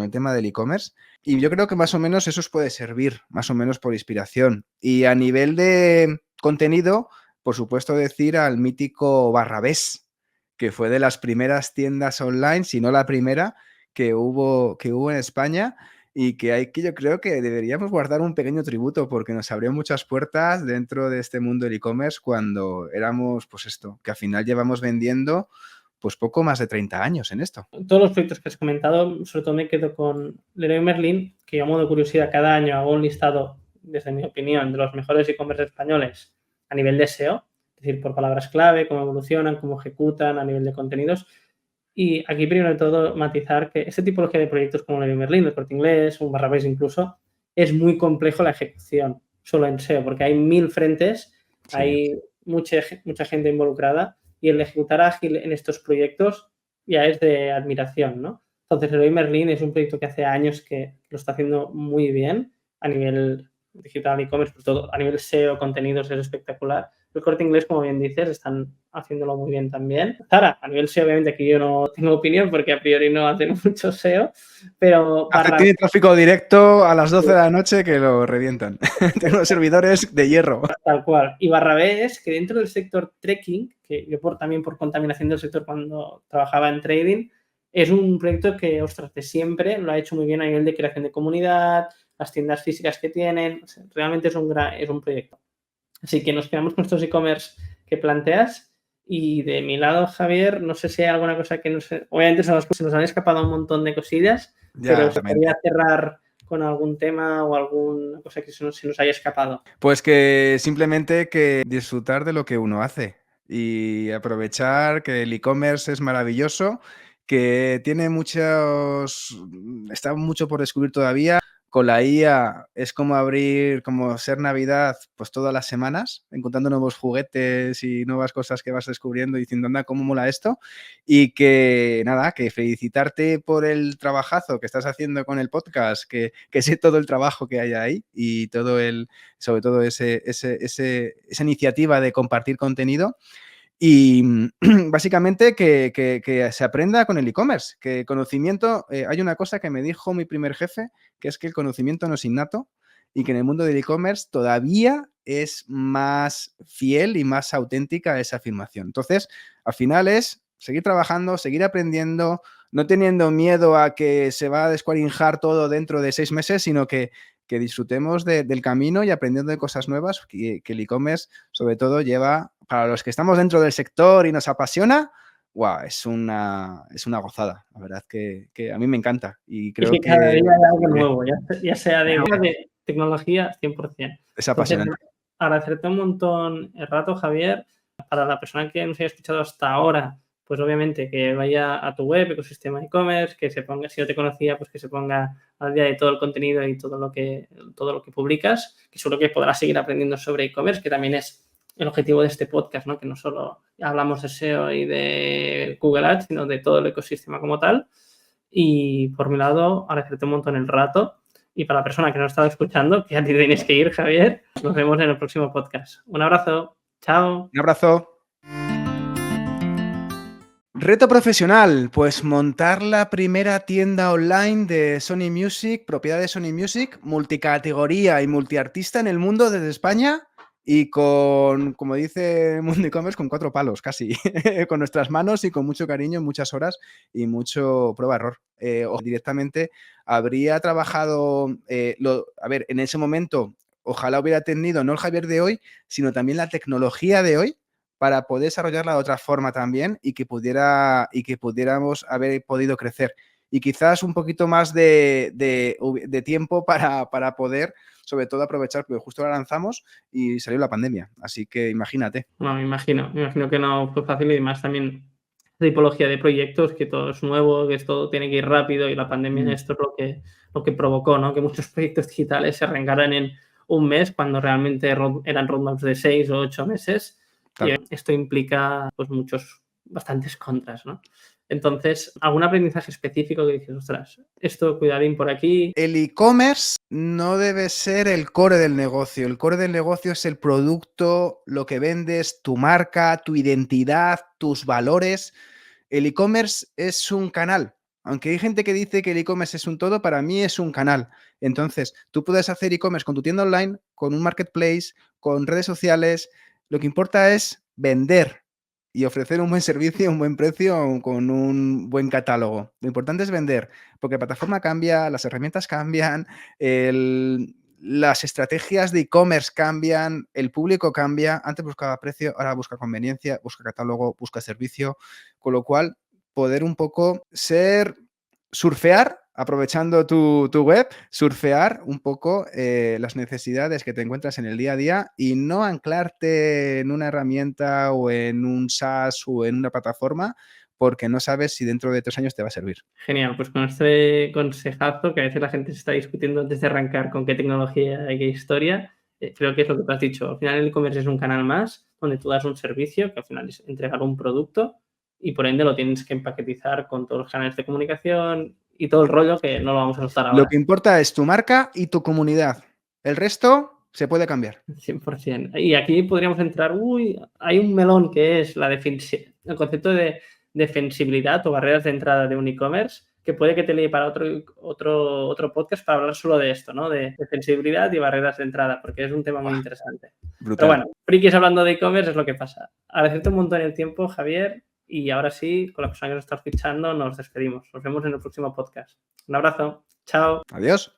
el tema del e-commerce. Y yo creo que más o menos eso os puede servir, más o menos por inspiración. Y a nivel de contenido, por supuesto decir al mítico Barrabés, que fue de las primeras tiendas online, si no la primera, que hubo en España y que yo creo que deberíamos guardar un pequeño tributo porque nos abrió muchas puertas dentro de este mundo del e-commerce cuando éramos, pues esto, que al final llevamos vendiendo pues poco más de 30 años en esto. Todos los proyectos que has comentado, sobre todo me quedo con Leroy Merlin, que a modo de curiosidad cada año hago un listado, desde mi opinión, de los mejores e-commerce españoles a nivel de SEO, es decir, por palabras clave, cómo evolucionan, cómo ejecutan, a nivel de contenidos. Y aquí, primero de todo, matizar que este tipología de proyectos como Leroy Merlin, el Corte Inglés, un Barrabés incluso, es muy complejo la ejecución, solo en SEO, porque hay 1000 frentes, sí. Hay mucha gente involucrada y el ejecutar ágil en estos proyectos ya es de admiración, ¿no? Entonces, Leroy Merlin es un proyecto que hace años que lo está haciendo muy bien a nivel digital e-commerce, sobre todo a nivel SEO, contenidos, es espectacular. El Corte Inglés, como bien dices, están haciéndolo muy bien también. Zara, a nivel SEO, obviamente aquí yo no tengo opinión porque a priori no hacen mucho SEO, pero... Tiene tráfico directo a las 12 de la noche que lo revientan. Tengo servidores de hierro. Tal cual. Y Barrabés, que dentro del sector trekking, que yo también por contaminación del sector cuando trabajaba en trading, es un proyecto que, ostras, de siempre lo ha hecho muy bien a nivel de creación de comunidad, las tiendas físicas que tienen, o sea, realmente es un proyecto. Así que nos quedamos con estos e-commerce que planteas. Y de mi lado, Javier, no sé si hay alguna cosa que no sé. Obviamente se nos han escapado un montón de cosillas, pero se podría cerrar con algún tema o alguna cosa que se nos haya escapado. Pues que simplemente que disfrutar de lo que uno hace y aprovechar que el e-commerce es maravilloso, que tiene está mucho por descubrir todavía. Con la IA es como ser Navidad pues todas las semanas, encontrando nuevos juguetes y nuevas cosas que vas descubriendo y diciendo, anda, cómo mola esto. Y que nada, que felicitarte por el trabajazo que estás haciendo con el podcast, que sé todo el trabajo que hay ahí y sobre todo esa iniciativa de compartir contenido. Y básicamente que se aprenda con el e-commerce, que conocimiento, hay una cosa que me dijo mi primer jefe, que es que el conocimiento no es innato y que en el mundo del e-commerce todavía es más fiel y más auténtica esa afirmación. Entonces, al final es seguir trabajando, seguir aprendiendo, no teniendo miedo a que se va a descuarinjar todo dentro de 6 meses, sino que disfrutemos del camino y aprendiendo de cosas nuevas que el e-commerce sobre todo lleva, para los que estamos dentro del sector y nos apasiona, wow, es una gozada, la verdad que a mí me encanta y creo que cada día hay algo nuevo, ya sea de tecnología 100%. Es apasionante. Entonces, agradecerte un montón el rato, Javier. Para la persona que nos haya escuchado hasta ahora, pues obviamente que vaya a tu web, ecosistema e-commerce, que se ponga, si no te conocía, pues que se ponga al día de todo el contenido y todo lo que publicas, que seguro que podrás seguir aprendiendo sobre e-commerce, que también es el objetivo de este podcast, ¿no? Que no solo hablamos de SEO y de Google Ads, sino de todo el ecosistema como tal. Y por mi lado, agradecerte un montón el rato. Y para la persona que no ha estado escuchando, que ya te tienes que ir, Javier, nos vemos en el próximo podcast. Un abrazo. Chao. Un abrazo. Reto profesional, pues montar la primera tienda online de Sony Music, propiedad de Sony Music, multicategoría y multiartista en el mundo desde España y con, como dice Mundo e-commerce, con 4 palos casi, con nuestras manos y con mucho cariño, muchas horas y mucho prueba-error. O directamente habría trabajado, en ese momento, ojalá hubiera tenido no el Javier de hoy, sino también la tecnología de hoy, para poder desarrollarla de otra forma también y que pudiéramos haber podido crecer. Y quizás un poquito más de tiempo para poder, sobre todo, aprovechar, porque justo la lanzamos y salió la pandemia. Así que imagínate. No, me imagino que no fue fácil y más también tipología de proyectos, que todo es nuevo, que todo tiene que ir rápido y la pandemia esto es lo que provocó, ¿no? Que muchos proyectos digitales se arrancaran en un mes cuando realmente eran roadmaps de 6 o 8 meses. Claro. Y esto implica pues bastantes contras, ¿no? Entonces, ¿algún aprendizaje específico que dices, ostras, esto cuidadín por aquí? El e-commerce no debe ser el core del negocio. El core del negocio es el producto, lo que vendes, tu marca, tu identidad, tus valores. El e-commerce es un canal. Aunque hay gente que dice que el e-commerce es un todo, para mí es un canal. Entonces, tú puedes hacer e-commerce con tu tienda online, con un marketplace, con redes sociales. Lo que importa es vender y ofrecer un buen servicio, un buen precio, con un buen catálogo. Lo importante es vender, porque la plataforma cambia, las herramientas cambian, las estrategias de e-commerce cambian, el público cambia. Antes buscaba precio, ahora busca conveniencia, busca catálogo, busca servicio. Con lo cual, poder un poco surfear, aprovechando tu web, surfear un poco las necesidades que te encuentras en el día a día y no anclarte en una herramienta o en un SaaS o en una plataforma porque no sabes si dentro de 3 años te va a servir. Genial, pues con este consejazo que a veces la gente se está discutiendo antes de arrancar con qué tecnología y qué historia, creo que es lo que tú has dicho. Al final el e-commerce es un canal más donde tú das un servicio, que al final es entregar un producto y por ende lo tienes que empaquetizar con todos los canales de comunicación y todo el rollo que no lo vamos a soltar ahora. Lo que importa es tu marca y tu comunidad. El resto se puede cambiar. 100%. Y aquí podríamos entrar, hay un melón que es el concepto de defensibilidad o barreras de entrada de un e-commerce, que puede que te líe para otro podcast para hablar solo de esto, ¿no? De defensibilidad y barreras de entrada, porque es un tema muy interesante. Brutal. Pero bueno, frikis hablando de e-commerce es lo que pasa. Agradecerte un montón el tiempo, Javier, y ahora sí, con la persona que nos está escuchando, nos despedimos. Nos vemos en el próximo podcast. Un abrazo. Chao. Adiós.